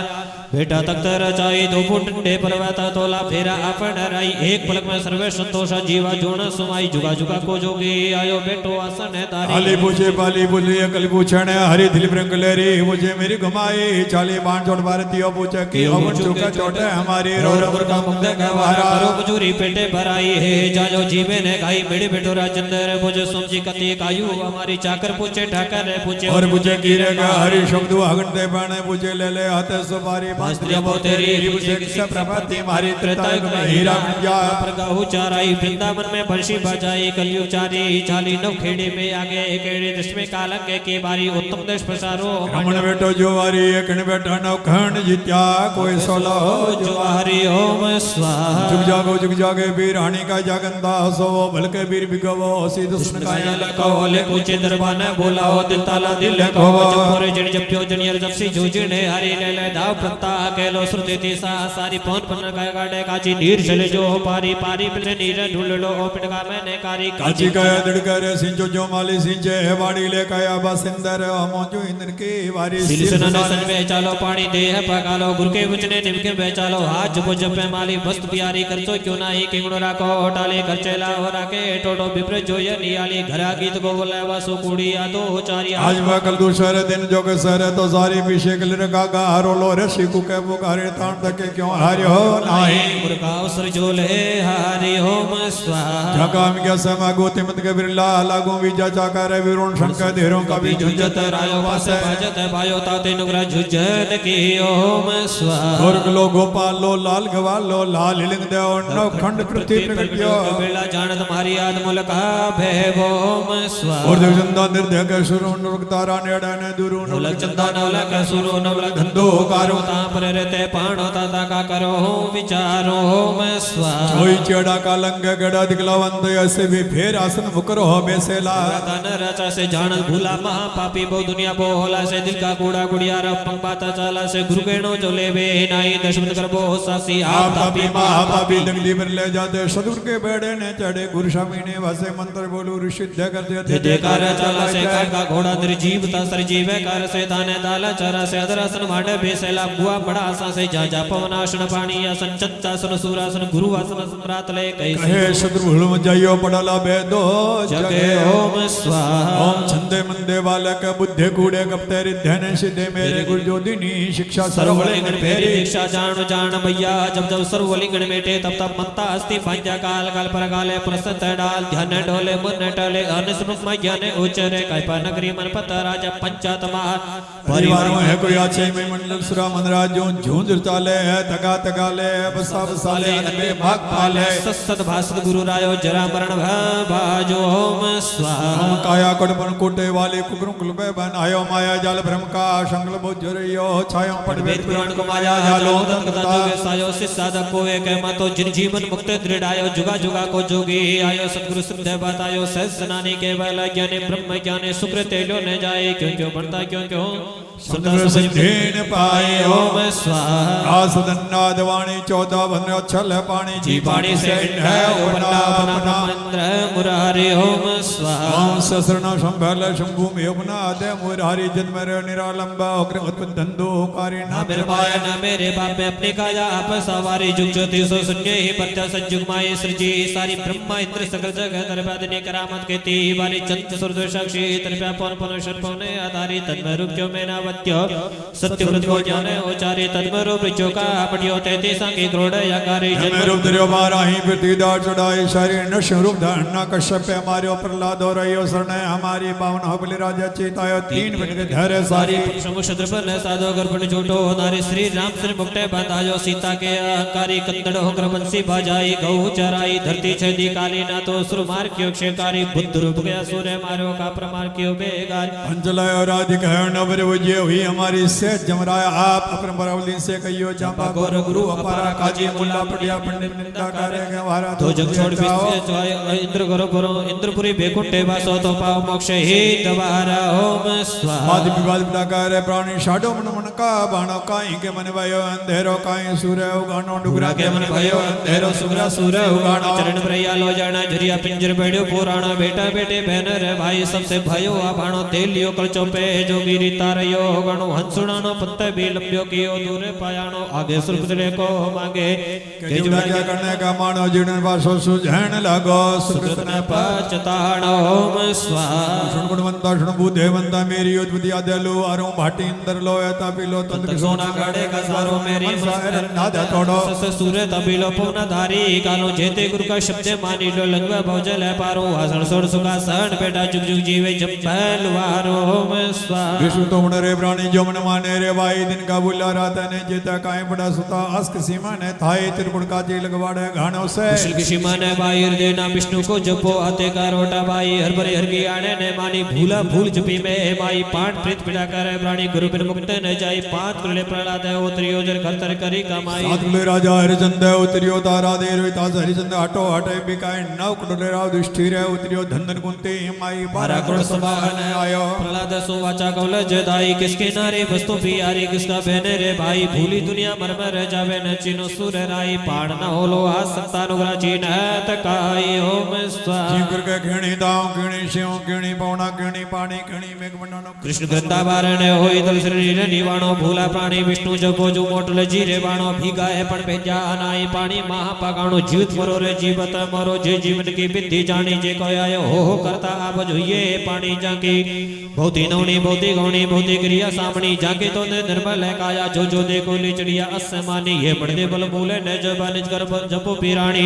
बेटा तख्त रचाई दो फुट डे परवता तोला फेरा अपन राई एक पलक में सर्वे संतोषा जीवा जोण सुमाई जुगा जुगा को जोगी आयो बेटो आसन है तारी आली पूछे पाली बोली अकल पूछने हरी दिल ब्रंगलेरी मुझे मेरी घुमाई चाली बाण छोड़ भारतीय पूछे कि अवन चुका छोटे हमारी रोर का मुंग गवारा करो मजूरी पेटे भराई है जायो जीवे ने गाई मेरे बेटो राजेंद्र पूछे सोमजी कति कायु हमारी चाकर पूछे ठाकर पूछे और पूछे गिरेगा हरि शब्द आगन दे बाणे पूछे ले ले हाथे सुपारी मास्टर बो तेरी पूछे किसे प्रभाती मारी त्रेता में हीरा जा प्रगाहु चाराई वृंदावन में बंशी बजाई कलयुग चारी चाली नव खेड़ी में आगे केड़ी देश में कालंगे की बारी उत्तम देश प्रसारो रमण बेटो जोवारी एकण बेटा नव खंड जित्या कोई सोलो जो हरि ओम स्वाहा जुग जागे वीर रानी का जागंदा सो भलके वीर बिगवो सी दुश्मन का लको ले पूछे दरबार ने बोलाओ दिल ताला दिल को जपोरे जण जप्यो जनियर जपसी जूजने हरि ले ले दाव प्रता केलो श्रुति तीसा सारी पौन पन का गाडे काची नीर चले जो पारी पारी पिले नीर ढूंढलो ओ पिटका मैंने कारी काची कया दड़कर सिंचो जो माली सिंचे है वाड़ी ले कया बसिंदर मोजो इंद्र की वारी सिलसन सन में चालो पानी दे है पकालो गुरु के वचने निमके बेचालो हाथ जपो जपे माली मस्त प्यारी करतो क्यों नाही किंगणो राखो टाले खर्चेला हो राके टोटो बिप्र जोय नियाली घरा गीत को बोले वासु कुड़ी आदो चारी आज वह कल दूसरे दिन जो के सर तो सारी पीछे कल रखा गा रोलो ऋषि को के पुकारे ताण तके क्यों हारियो नाही मुर्गा उसर जोले हरि ओम स्वाहा जकाम क्या समा गोते मत के बिरला लागो विजा चाकर विरुण शंकर देरों का भी झुंझत रायो वासे भजत भायो ताते नुग्रा झुंझन की ओम स्वाहा दुर्ग लो गोपाल लो लाल गवाल लो लाल लिंग देव नव खंड पृथ्वी प्रगट्यो बेला जान तुम्हारी याद मुलका भैव ओम स्वाहा और देव चंदा निर्दय के सुरो नुरक तारा नेड़ा ने दुरु नवलक चंदा नवलक सुरो नवलक धंधो कारो ता पर रहते पाणो ता का करो विचारो ओम स्वाहा कोई चेड़ा का लंग गड़ा दिखलावंत ऐसे भी फेर आसन मुकर हो बेसेला तन रचा से जान भूला महा पापी बहु दुनिया बो होला से दिल का कूड़ा गुड़िया रंग बाता चाला से गुरु गेणो जो लेवे नाई दशमत कर बो सासी आप तापी महापापी दंगली पर ले जाते सदुर के बेड़े ने चढ़े गुरु स्वामी ने वसे मंत्र बोलू ऋषि कर देते देकार चाला से का घोड़ा तेरी जीवता सरजीवे कार से दाने दाला चरा से अदरासन माडे बेसेला बुआ बड़ा आसन से जा जा पवनासन पाणी आसन चच्चासन सूरासन गुरुवासन सम्राट ले कई कहे शत्रुहुल जाइयो पड़ला बेदो जगे ओम स्वाहा ओम छंदे मंदे बालक बुद्धे कूड़े कपते रिद्धने सिद्धे मेरे गुरु ज्योतिनी शिक्षा सर्वलिंगण फेरी दीक्षा जान जान भैया जब जब सर्वलिंगण मेटे तब तब मत्ता अस्ति पंजा काल काल पर काले प्रसत डाल ध्यान डोले मन टले अनुस्मृत ज्ञाने उच्चरे कैपा नगरी मन पता राजा पंचातमा परिवारों है कोई आछे में मंडल सुरा मनराजों झूंझ चाले है तगा तगाले बसा बसाले अनबे भाग पाले सत भासत गुरु रायो जरा मरण भाजो ओम स्वाहा हम काया कड़पन कोटे वाले कुकरुं कुलबे बन आयो माया जाल भ्रम का संगल बोझरियो छायो पटवेद पुराण को माया जालो दंगता सायो सिसादा को एक मातो जिन जीवन मुक्त दृढ़ायो जुगा जुगा को जोगी आयो सतगुरु सिद्ध बतायो सहस्नानी केवल ज्ञाने ब्रह्म ज्ञाने सुकृत लो न जाए क्यों क्यों बढ़ता क्यों क्यों सुंदर सिद्धेन पाए ओम स्वाहा आसदन्नाद वाणी 14 भद्र छल पाणी जी पाणी से है उपना अपना मंत्र मुरारी ओम स्वाहा ओम सहस्रनाम संभल शंभु में उपना दे मुरारी जन्म रे निरालंब अग्र उत्पन्न धंधो कारी ना मेरे माया ना मेरे बाप में अपने काया आप सवारी जुग ज्योति सो शून्य ही प्रत्या संजुग माये सृजी सारी ब्रह्मा इंद्र सकल जगत तरबादने करामत के ती बारी चंद सूर्य साक्षी तरपा पवन पवन शर्पने आधारी तन्म रूप जो में सत्य व्रत को जाने उचारे तन्मरो वृक्षों का पटियो तेती संगी क्रोड़ याकारी जन्म रूप धर्यो माराही प्रतिदार चढ़ाई शरीर नश्य रूप धरना कश्यप हमारे प्रहलाद हो रही शरण हमारी पावन हो बलि राजा चेतायो तीन बन के धैर्य सारी समुद्र पर साधो गर्भण झूठो नारी श्री राम श्री मुक्टे बंधायो सीता के अहंकारी कंदड़ होकर बंसी बाजाई गौ चराई धरती छेदी काली ना तो सुर मार क्यों क्षेकारी बुद्ध रूप गया सूर्य मारो का प्रमार क्यों बेगार अंजलाय राधिक है नवर ये हुई हमारी से जमराया आप अपने बरावली से कहियो चंपा गौर गुरु अपारा काजी मुल्ला पटिया पंडित निंदा करेंगे हमारा तो जग छोड़ बिस्ते इंद्र गुरु पुरो इंद्रपुरी बेकुंठे वासो तो पाव मोक्ष ही दवारा ओम स्वाहा वाद विवाद पिता करे प्राणी शाडो मन मन का बाणो काई के मन भयो अंधेरो काई सूर्य उगानो डुगरा के मन भयो अंधेरो सुगरा सूर्य उगानो चरण प्रया लो जाना झरिया पिंजर बेड़ो पुराणा बेटा बेटे बहन रे भाई सबसे भयो आ बाणो तेल लियो कल चोपे जोगी रीता रयो गणो हंसुणानो पत्ते भी लंबियो कियो दूरे पायानो आगे सुरपुतले को मांगे के जुड़ा क्या करने का मानो जीवन वासो सुझान लागो सुकृत न पचताण ओम स्वाहा सुन गुणवंता सुन बुद्धेवंता मेरी उद्भुति आदेलो आरो भाटी इंदर लो एता पिलो तंत्र सोना गाड़े का सारो मेरी नादा तोड़ो सस सूर्य तबिलो पवना धारी कालो जेते गुरु का शब्द मानी लो लंगवा भौजल है पारो आसन सोड़ सुखा सण बेटा जुग जुग जीवे जब पहलवारो ओम स्वाहा विष्णु तो रे प्राणी जो मन माने रे भाई दिन का बुला रात ने जेता काई बड़ा सुता अस्क सीमा ने थाई त्रिपुर का जी लगवाड़े घाणो से कुशल सीमा ने भाई हृदय ना विष्णु को जपो आते का रोटा भाई हर भरे हर की आने ने मानी भूला भूल जपी में माई पाठ प्रीत पिटा करे प्राणी गुरु बिन मुक्त न जाई पांच कुले प्रहलाद है उतरियो जर खतर करी कमाई सात कुले राजा हरिचंद उतरियो तारा दे रोता हरिचंद हटो हटे बिकाय नव कुले राव दृष्टि रे उतरियो धंधन कुंती माई 12 करोड़ सभान आयो प्रहलाद सो वाचा कौल जदाई किसके नारे वस्तु प्यारी किसका बहने रे भाई भूली दुनिया मर मर जावे न चिनो सुर राई पाड़ न होलो आ सत्तानुग्रह चीन तकाई ओम स्वाहा जी करके घेणी दाव घेणी शिव घेणी पौना घेणी पानी घेणी मेघ मंडनो कृष्ण वृंदावन होई तल शरीर निवाणो भूला प्राणी विष्णु जपो जो मोटल जीरे बाणो भीगा है पण भेजा नाई पानी महापागाणो जीवित मरो रे जीवत मरो जे जीवन की विधि जानी जे को आयो हो करता आप जोइए पानी जाके बहुती नौनी बहुती गौणी बहुती क्रिया सामणी जाके तो ने निर्मल है काया जो देखो लिचड़िया असमानी ये बढ़ते बल बोले न जबान कर जपो पिराणी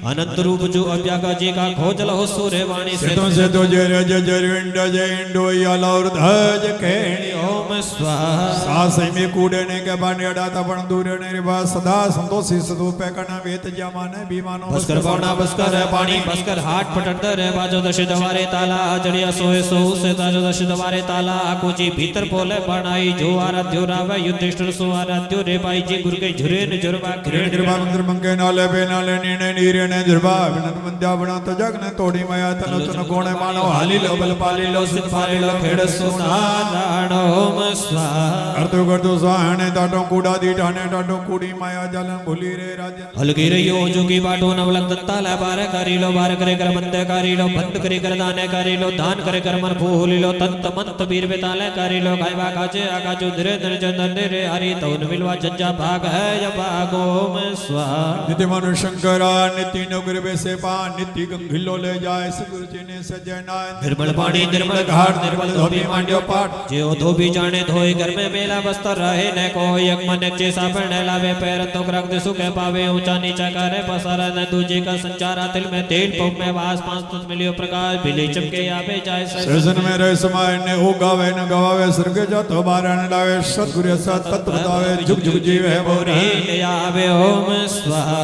अनंत रूप जो अव्यागा जी का खोजल हो सूर्य वाणी से तो जय जय इंड जय इंडो यालौर धज केणी ओम स्वाहा सास में कूड़े ने के बाने अडाता पण दूर ने रे बा सदा संतोषी सदु पे कना वेत जमाने बीमानो बस्कर पौना बस्कर पानी बस्कर हाट पटड़ रे बाजो दश दवारे ताला जड़िया सोए सो से ताजो दश दवारे ताला कुची भीतर बोले बनाई जो आराध्यो रावे युधिष्ठिर सो आराध्यो रे भाई जी गुरु के झुरे न जुरबा किरण कृपा मंत्र मंगे नाले बे नाले नीने नीरे ने जुरबा विनत मंद्या बना तो जग ने तोड़ी माया तन तन कोणे मानो हाली लो बल पाली लो सिद्ध पाली लो खेड़ सुना राणो ओम स्वाहा करतो स्वाहने टाटो कूड़ा दी ठाने टाटो कूड़ी माया जालन भूली रे राजन हलगी रे यो जो की बाटो नवलक दत्ता ला बार करी लो बार करे कर बंदे करी लो बंद करे कर दाने करी लो दान करे कर मन फूली लो तंत मंत वीर बेताले करी लो गायबा काचे आकाचो धीरे धीरे चंदन रे हरि तौन मिलवा जज्जा भाग है य भागो में स्वाहा नित्य मनु शंकरा नित्य नगर बेसे पा नित्य गंगिलो ले जाए सगुरु जी ने सजना निर्मल पानी निर्मल घाट निर्मल धोबी मांड्यो पाट जो धोबी जाने धोई घर में मेला बस्तर रहे न कोई एक मन चे साबण न लावे पैर तो रख दे सुखे पावे ऊंचा नीचा करे पसारा न दूजे का संचारा तिल में तेल पग में वास पांच तुझ मिलियो प्रकाश बिली चमके आवे जाए सजन में रहे समाय ने हो गावे न गवावे स्वर्ग जातो बारण लावे सतगुरु सत तत्व बतावे जुग जुग जीवे बोरे आवे ओम स्वाहा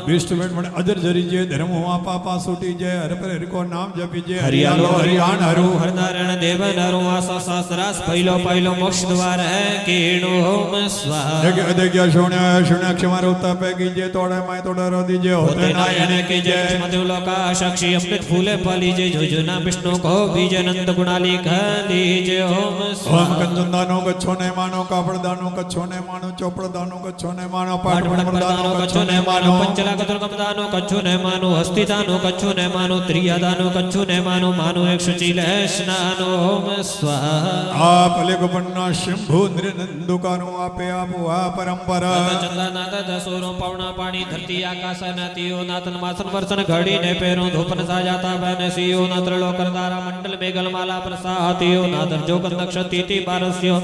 विष्णु वेद मन अजर जरी जे धर्म हुआ पापा सूटी जे हर पर हरि को नाम जपी जे हरियालो हरियाण हरु हरनारायण देव नरु आसा सासरास पहिलो पहिलो मोक्ष द्वार है कीणो ओम स्वाहा जग अधेग्या शून्य क्षमा रोता पे कीजे तोड़े माय तोड़ा रो दीजे होते नायन कीजे मधुलोका साक्षी अमृत फूले फलीजे जोजना विष्णु को बीजे नंद गुणाली लीजे ओम स्वाहा ओम कंचनदानो कच्छो ने मानो कापड़दानो कच्छो ने मानो चोपड़दानो कच्छो ने मानो पाटमणदानो कच्छो ने मानो पंचला कतुर्गमदानो कच्छो ने मानो हस्तिदानो कच्छो ने मानो त्रियादानो कच्छो ने मानो मानो एक शुचिले स्नानो ओम स्वाहा आप लेगोपन्ना शंभु नृनंदुकानो आपे आप वा परंपरा चंदा नाथ दसोरो पवना पानी धरती आकाश नातियो नातन मासन वर्षन घड़ी ने पैरों धूपन साजाता बहन सियो नात्र लोकरदारा मंडल में गलमाला प्रसातियो नादर जो नक्षति बारस्यो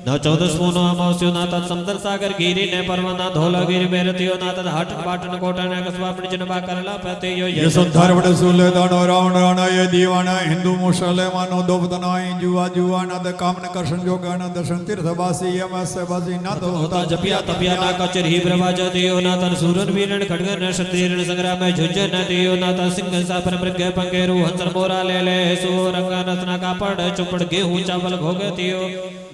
न 14 पूनो अमावस्यो न तत् समुद्र सागर गिरी ने पर्वना धोला गिरी मेरतियो न तत् हट पाटन कोटन कसबा जनबा करला पते यो ये सुधार बड़ सुले दानो रावण राणा ये दीवाना हिंदू मुसलमानो दोबतनाई जुआ जुआ न द कामन कर्षण जोगा न दर्शन तीर्थवासी यमस्य वासी न तो होता जपिया तपिया न कचर ही प्रवाज दियो न तन सूरन वीरण खड्ग न शत्रुन संग्राम में झुंझ न दियो न त सिंह सा पर मृग पंगेरु हंसर मोरा ले सो रंग नतना कापड़ चुपड़ गेहूं चावल भोगतियो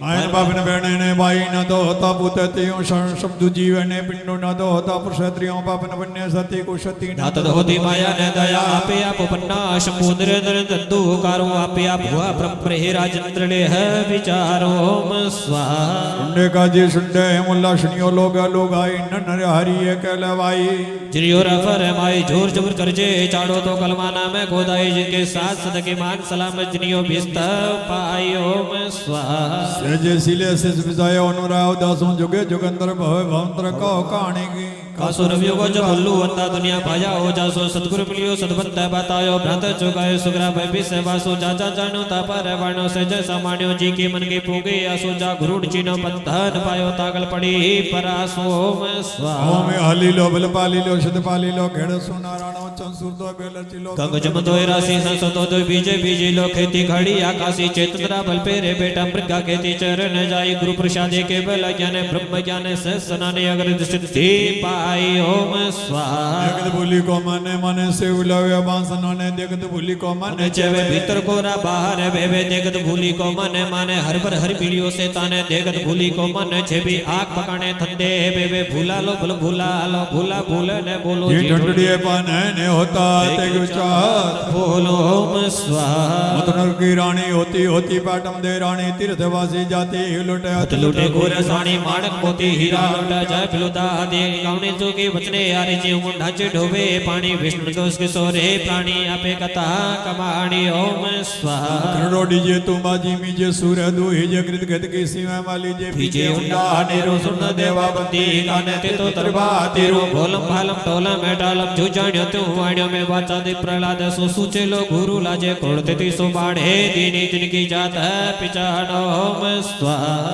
मायन बाबन बहने ने भाई न तो होता पुततियों शब्द जीवन ने पिंडो न तो होता पुरुषत्रियों पापन बन्ने सती कुशती न तद होती माया ने दया आपे आप पन्ना शंभुद्र दंदु कारो आपे आप हुआ ब्रह्म हे राजेंद्र ले है विचारो ओम स्वाहा सुंडे का जी सुंडे मुल्ला शनियो लोग आई न नर हरि कहलवाई जियो रफर माई जोर जबर करजे चाड़ो तो कलमाना में गोदाई जिनके साथ सदके मान सलाम जिनियो बिस्त पाई ओम स्वाहा जे सिले से विजाय अनुराव दासों जुगे जुगंतर भव भवंतर कहो कहानी की कासुर वियोगो जब हल्लू वंदा दुनिया पाया हो जासो सतगुरु मिलियो सदबंत बतायो भ्रांत चुकायो सुग्रा भय से वासो जाजा जानो तापर वाणो से जैसा मान्यो जी की मन की पूगे आसो जा गुरुड़ चीनो बंधन पायो तागल पड़ी परासो ओम स्वाहा ओम हली लो बल पाली लो शत पाली लो घेड़ सुना राणो चंसुर दो बेल चिलो गंग जम दोय राशि संसतो दो बीजे बीजे लो खेती घड़ी आकाशी चेतुरा बल पेरे बेटा मृगा खेती चरण जाई गुरु प्रसादे के बल ज्ञान ब्रह्म ज्ञान से सनाने अगर सिद्धि पाई ओम स्वाहा जगत भूली को माने माने से उलावे बांसनो ने जगत भूली को माने चेवे भीतर कोरा बाहर बेबे जगत भूली को माने माने हर पर हर पीड़ियों से ताने जगत भूली को माने छेबी आग पकाने थंदे बेबे भूला लो भूला भूले ने बोलो जी ठंडड़िए पाने ने होता ते गुचात बोलो ओम स्वाहा मतनर की रानी होती पाटम दे रानी तीर्थवासी जाती लुटे लुटे गोर साणी माणक मोती हीरा लुटा जाय फिलुदा दे गावने जो के वचने यारे जी मुंडा च ढोवे पानी विष्णु दोष के सोरे प्राणी आपे कथा कमाणी ओम स्वाहा करोड़ी जे तू बाजी मी जे सूर दु हे जे कृत गत की सीमा वाली जे पीछे उंडा नेरो सुन देवा बंदी काने ते तो तरबा तेरो भोलम भालम टोलम मेटालम जुजाण्यो तू वाण्यो में वाचा दे प्रहलाद सो सूचे लो गुरु लाजे कोड़ते ती सो बाढ़े दीनी जिनकी जात है पिचानो ओम स्वाहा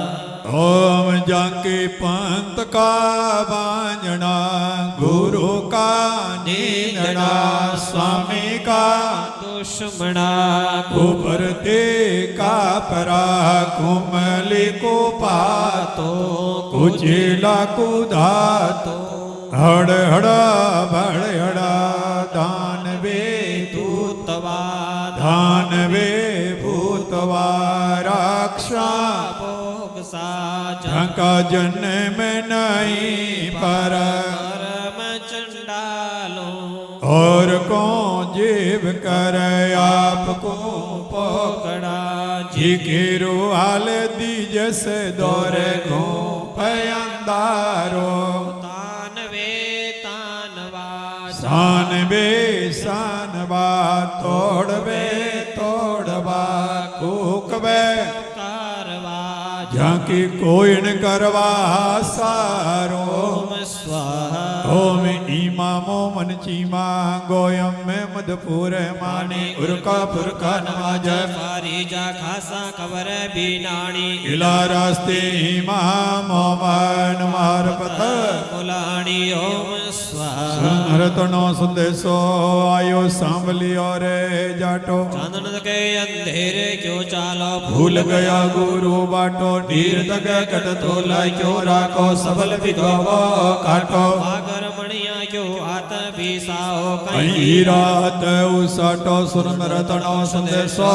ओम जाके पंत का बांझना गुरु का नींदना स्वामी का दुश्मना ऊपर ते का परा कुमली को पातो कुचेला कुदा तो हड़ हड़ा बड़ हड़ा दान वे तूतवा धान वे भूतवा रक्षा साज ढंका जन्म नहीं पर परम चंडालों और को जीव कर आपको पकड़ा जी के रुआल दी जैसे दौरे घो पयंदारो तानवे तानवा शान बे शानबा तोड़बे तोड़बा कूकबे कारवा झांकी कोई न करवा सारो ओम स्वाहा ओम ईमामो मन चीमा गोयम में मधुपुर मानी उरका पुरका नमाज फारी जा खासा कवर बीनाणी इला रास्ते इमामो मन मार पथ मुलाणी ओम स्वाहा सुनरतनो संदेशो आयो सांभलियो रे जाटो चांदन के अंधेरे क्यों चालो भूल गया गुरु बाटो नीर तक कट तोला क्यों राखो सबल विधो काटो आगर मणिया क्यों हाथ बीसाओ कहीं रात उसाटो सुनरतनो संदेशो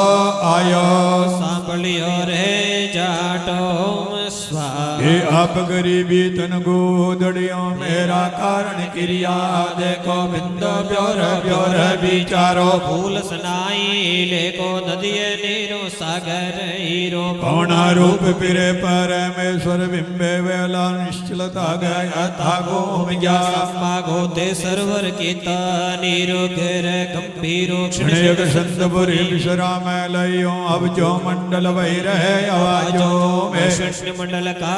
आयो सांभलियो रे जाटो ओम स्वाहा हे आप गरीबी तन गोदड़ियो मेरा कारण क्रिया देखो बिंद ब्योर ब्योर विचारो फूल सनाई लेको नदिये नीरो सागर हीरो कौना रूप पिरे परमेश्वर बिंबे वेला निश्चलता गया था गोम गया गोते सरवर कीता नीरो घेर गंभीरो क्षणयक संतपुरी विश्राम लयो अब जो मंडल वही रहे आवाजो में कृष्ण मंडल का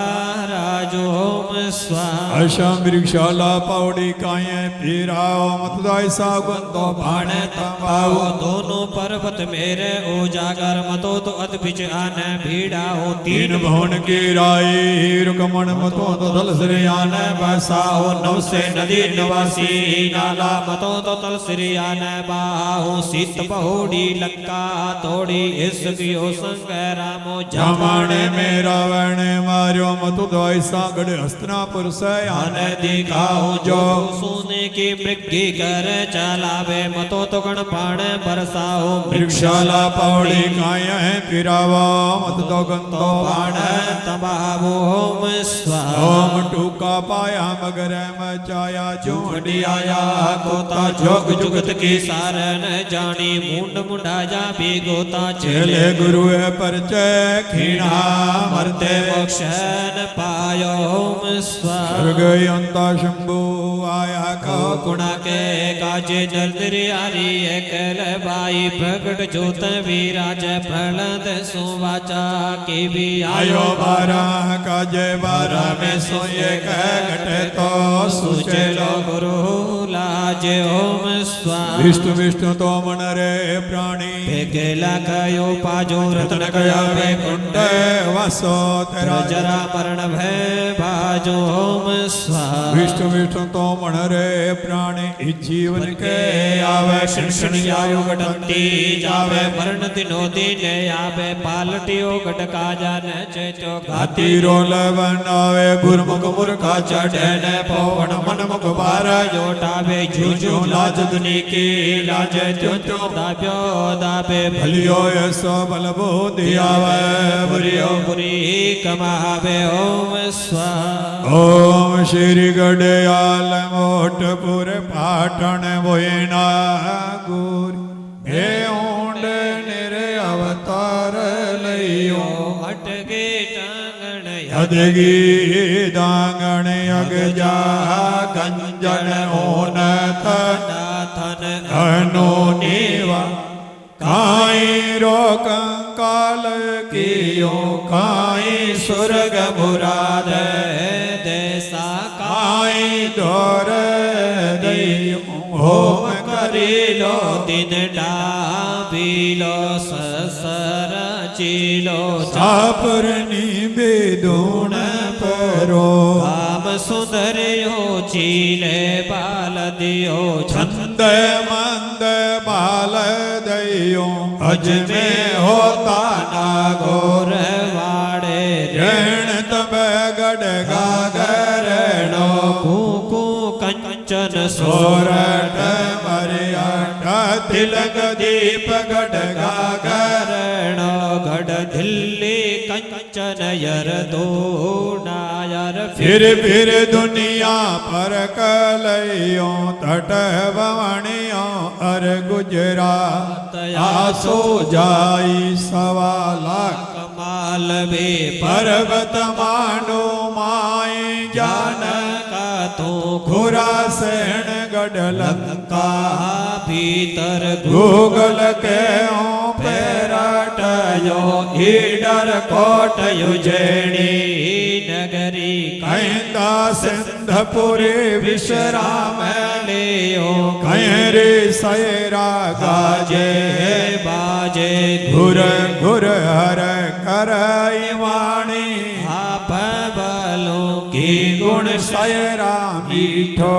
राजो ओम स्वाहा आशा वृक्षाला पावड़ी काये पीराओ मतदाय सागंतो बाण तंबाओ दोनों पर्वत मेरे उजागर मतो तो अद्भिज आन भीड़ा हो तीन भवन की राई रुकमण मतो तो दल श्रियान बसाओ नव से नदी निवासी नाला मतो तो तल श्रियान बाहो सीत पहोड़ी लंका तोड़ी इसकियो संग रामो जमाने में रावण मार्यो मतु द्वाय सागड़ हस्तिनापुर से आने दिखाओ जो सोने की मृगी कर चलावे मतो तो गण पाण बरसाओ वृक्षाला पौड़ी काया है पिरावा मत दो गंतो बाण तबावो ओम स्वाहा ओम टूका पाया मगर मचाया झूठी आया कोता जोग जुगत की सारन जानी मुंड मुंडा जा भी गोता चले गुरु परिचय खीणा मरते मोक्षन पायो ओम स्वाहा स्वर्ग अंता शंभु आया का गुणा के काजे जलदरी आरी एकल बाई प्रगट जोत विराज प्रहलाद सुवाचा की भी आयो बारह काजे बारह में सोए कह घटे तो सुचेलो गुरु लाजे ओम स्वाहा विष्णु विष्णु तो मन रे प्राणी भेगेला कयो पाजो रतन कया वैकुंठ वासो तेरा जरा मरण भय बाजो ओम स्वाहा विष्णु विष्णु तो मन रे प्राणी इस जीवन के आवे शिक्षण आयु घटती जावे मरण दिनो दिन आवे पालटियो घटका जान चेचो घाती रोल बनावे गुरमुख मुर्खा चढ़े न पवन मन मुख बार जोटावे झूझू लाज दुनी की लाज चुचो दाब्यो दाबे भलियो ऐसो बल बुद्धि आवे बुरियो बुरी कमावे ओम स्वाहा ओम श्री गढ़याल मोटपुर पाटण बोयना गुर हे ओंड निर अवतार लियो अटके टांगण यदगी दांगण यग जा गंजन ओन थन अनु नेवा काई रोक काल कियो काई सुरग मुराद देसा काई दौर दियो होम करीलो दिन डाबीलो ससर चीलो सापरनी बेदूण परो काम सुंदरियो चीले बाल दियो छंद मंद बाल दयो अज में होता नागोर वाड़े ऋण तब गढ़ गागरणो कूकू कंचन सोरठ मरियाठ तिलक दीप गढ़ गागर रण गढ़ दिल्ली कंचन यर दो नायर फिर दुनिया पर कलयो तट बवणियों अर गुजरात आसो जाई सवा लाख कमाल वे पर्वत मांडो माई जान का तो घोरा सेण गढ़ लंका भीतर गूगल के पेराटयो ईडर कोट युजेणी नगरी कहता सिंधपुरी विश्राम लियो कहीं रे सैरा गाजे बाजे घुर घुर हर करई वाणी आप बलों की गुण सैरा मीठो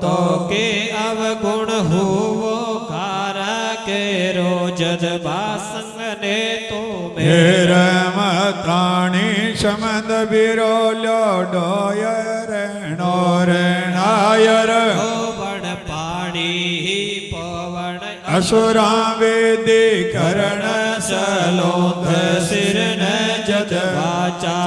तो के अवगुण हुवो कार के रोजद बासंग ने तो मेर मताणी शमद बिरोलो डोयर नोरणायर पवन पाणी पवन असुरा वेदी करण सलोध सिर न जद वाचा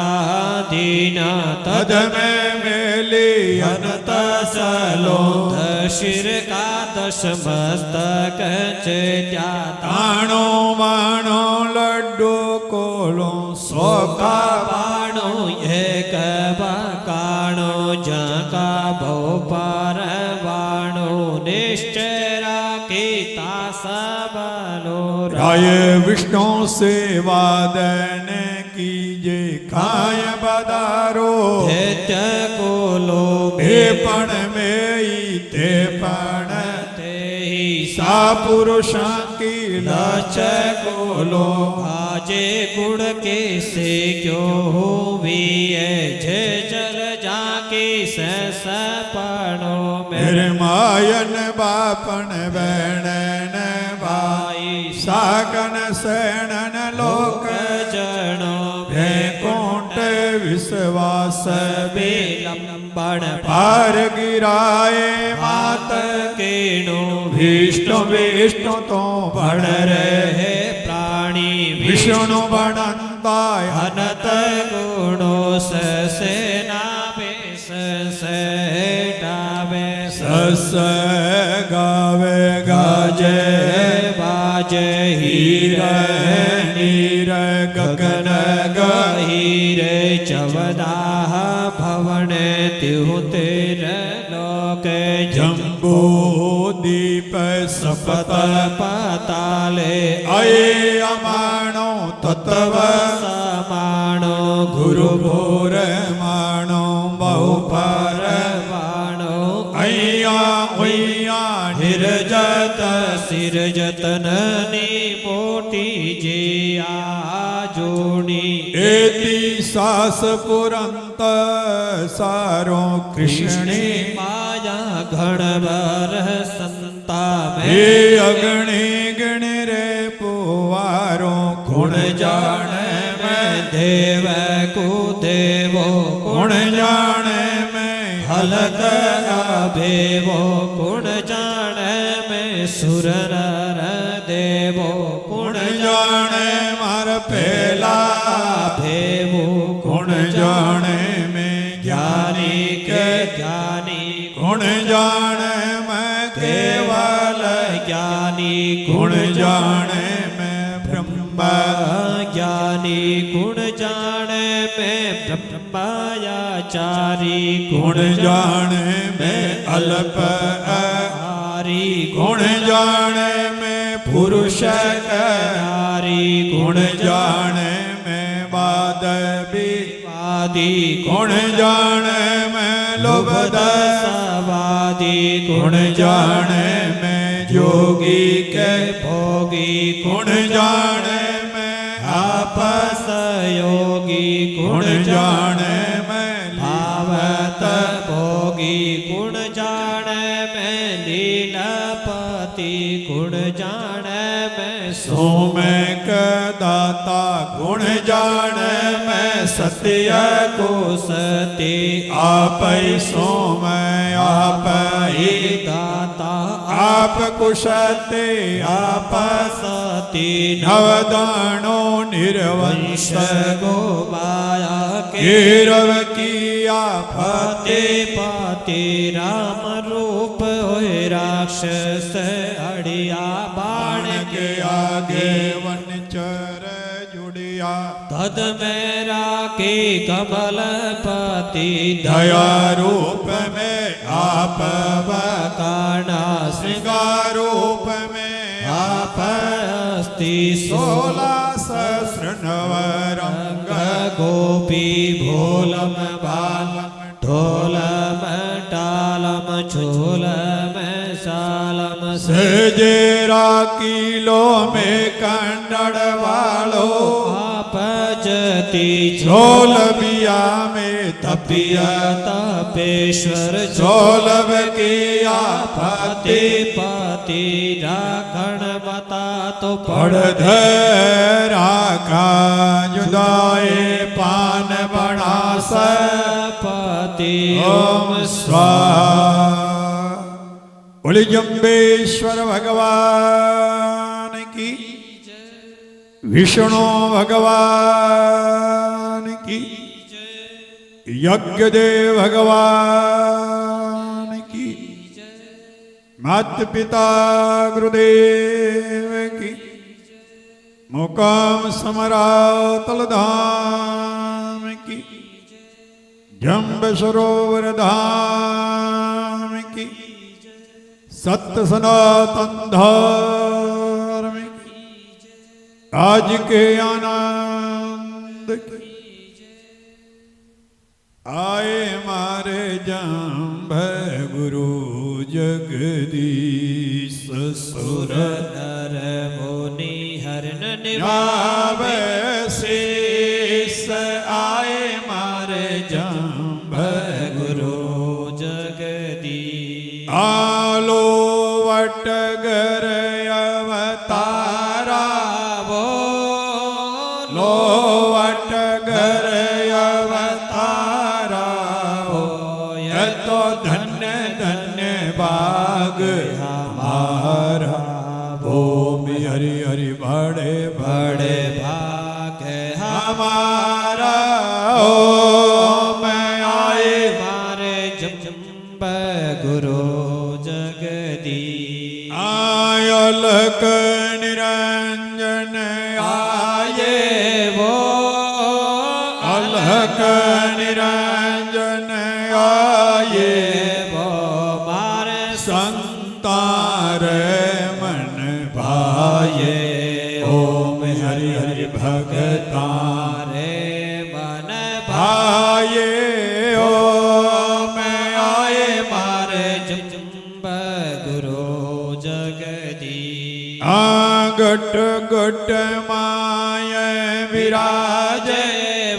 दीना तद में मेली अनत सलोध शिर का दश मस्तक चेत्या ताणो माणो लड्डू कोलो सोका बाणो एक बाणो जका भो पार बाणो निश्चरा की तासबलो राय विष्णु से वादन कीजे काय बदारो दैत्य कोलो हे पण में ते पण ते ही सा पुरुषा की लच कोलो आजे गुण के से क्यों हुई जे चल जाके सपनो मेरे मायन बापन बैणन भाई सागन सैणन लोक जनो कोट विश्वास बेलंबण पार गिराए मात केणो विष्णु विष्णु तो बण रहे प्राणी विष्णु बनंताय अनत गुणो सेना बेस सेटावे सस गावे गाजे बाजे हीर नीर गगन हीरे चवदाह भवन त्यु तेर लोक जम्बो दीप सपत पाताले अये अमाणो तत्व समाणो गुरु भोर माणो बहुपार बाणो अय्या उय्या निर्जत सिर जतननी मोटी जे जोड़ी एति सास पुरंत सारो कृष्णी माया घण बर संता हे अगणी गण रे पुवारो गुण जाने मैं देव को देवो गुण जाने मैं हलक भेवो गुण जाने में सुर नर देवो गुण जाने मार पेला भेवो गुण जाने में ज्ञानी के ज्ञानी गुण जाने मैं केवल ज्ञानी गुण जाने मैं ब्रह्म ज्ञानी गुण जाने में ब्रह्माचारी गुण जाने में अल्प हारी गुण जाने में पुरुष नारी गुण जाने में वाद वादी गुण जाने में लोभद सवादी गुण जाने में जोगी के भोगी गुण जाने में आपस योगी गुण जाने में भावत भोगी गुण जाने में लीलापति गुण जाने में सोमे का दाता गुण जाने में सत्य को सती आप ही सोमय आप ही दाता आप कुशते आप सती नवदानो निर्वंश गोमाया कीरव किया पाते फतेह पाते राम रूप होए राक्षस अड़िया बाण के आगे वनचर जुड़िया तद मेरा के कमल पति दया रूप में आप काना श्रृंगार रूप में आप अस्ति 16 सहस्र नवरंग गोपी भोलम बालम ढोलम टालम झोलम सालम सजेरा किलो में कंडड़ वालो आप जति झोल बिया में तपिया तपेश्वर झोलव किया पाते फतेह पाते राखण मता तो पढ़ धरा का जुदाए पान बना पाते ओम स्वाहा बोले जम्बेश्वर भगवान की विष्णु भगवान की यज्ञदेव भगवान की मात पिता गुरुदेव की मुकाम समरातल धाम की जम्ब सरोवर धाम की सत्य सनातन धर्म की आज के आनंद की आए मारे जम्ब गुरु जगदीश सुर नर मुनि हरन निभावे शेष आए मारे जम्ब गुरु जगदी आलो वटगर अवतारा वो लो वटगर अवतारा हो ये तो धन्य धन्य बाग हमारा ओम हरि हरि बड़े बड़े भाग हमारा ओम आए मारे जम्ब गुरु जगदी आयलक निरंजन आए वो अलक निरंजन आए वो मारे संतार मन भाये ओम हरि हरि भगतान रे मन भाये ओम आए मारे जम्ब गुरु जगदी घट घट माय विराजे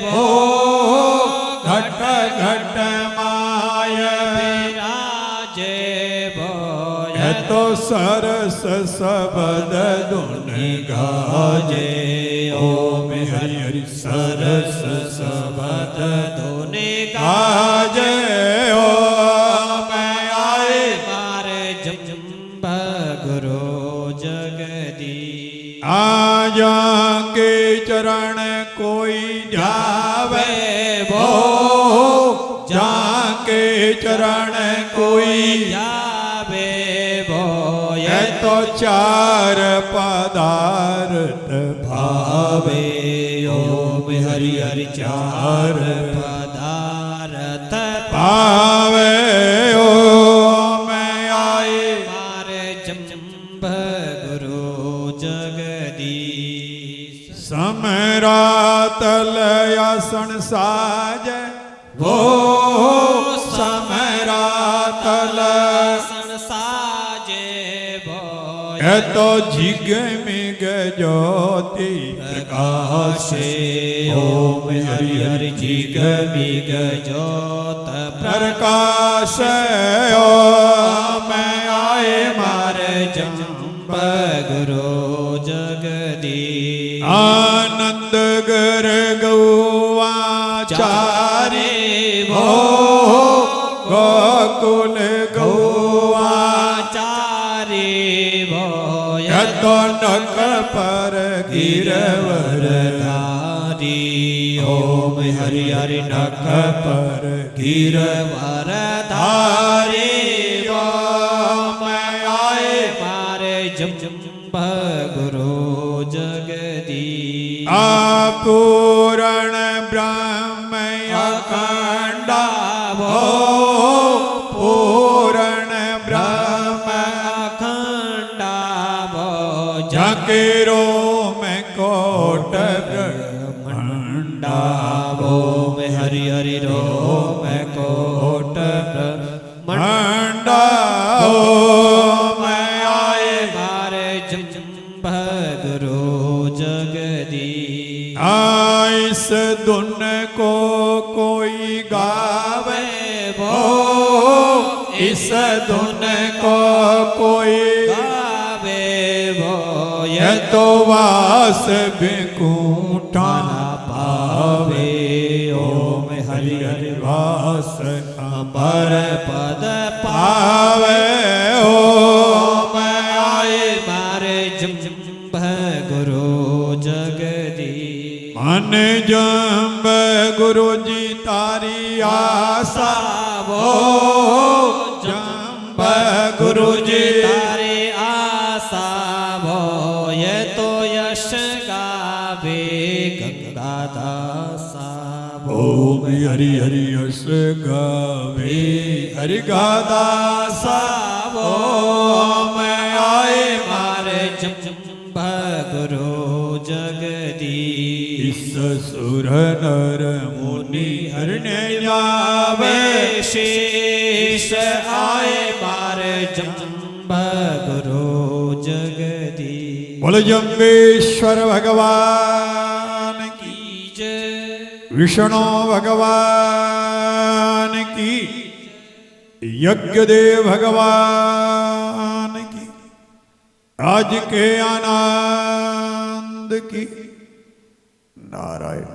वो घट घट माय विराजे भोय है तो सरस सबद धुन गाजे ओम हरि हरि सरस सबद धुनि गाजे ओम आए मारे जम्ब गुरु जगदी आजा के चरण कोई जावे वो जाके चरण कोई जावे भोय ये तो चार पदार्थ भावे ओम हरि हरि चार पदार्थ भावे ओम आए मारे जम्ब गुरु जगदीश समरातल आसन साज वो समरातल साजे भोय है तो जिग मिग ज्योति प्रकाशे ओम हरि हरि जिग मिग ज्योत प्रकाश ओम आए मारे जम्ब गुरु जगदी आनंद गर गौवा चारे वो गोकुल गौवा चारे भोय तो नक पर गिरवर धारी ओम हरि हरि नख पर गिरवर धारी ओम आए मारे जम्ब गुरु जगदी पूरण ब्रह्म अखंडा भो पूरण ब्रह्म अखंडा भो जाकेरो में कोट ब्रह्मंडा ओम हरि हरि रोम कोट ब्रह्मंडा ओम आए मारे जम्ब गुरु जगदी इस धुन को कोई गावे वो इस धुन को कोई गावे वो ये तो वास बिकूठा पावे ओम हरि हरि वास अमर पद पावे ओम आए मारे जम्ब गुरु जगदी मन जम्ब गुरु जी तारी आशा वो जम्ब गुरु जी तारे आशा वो ये तो यश गावे गंगा दासा ओम हरि हरि यश गावे हरि गादासा ओम आए मारे जम्ब गुरु जगदी इस सुर नर मुनि हरने जावे शेष आए मारे जम्ब गुरु जगदी बोल जम्बेश्वर भगवान की जय विष्णु भगवान की यज्ञदेव भगवान की आज के आनंद की नारायण।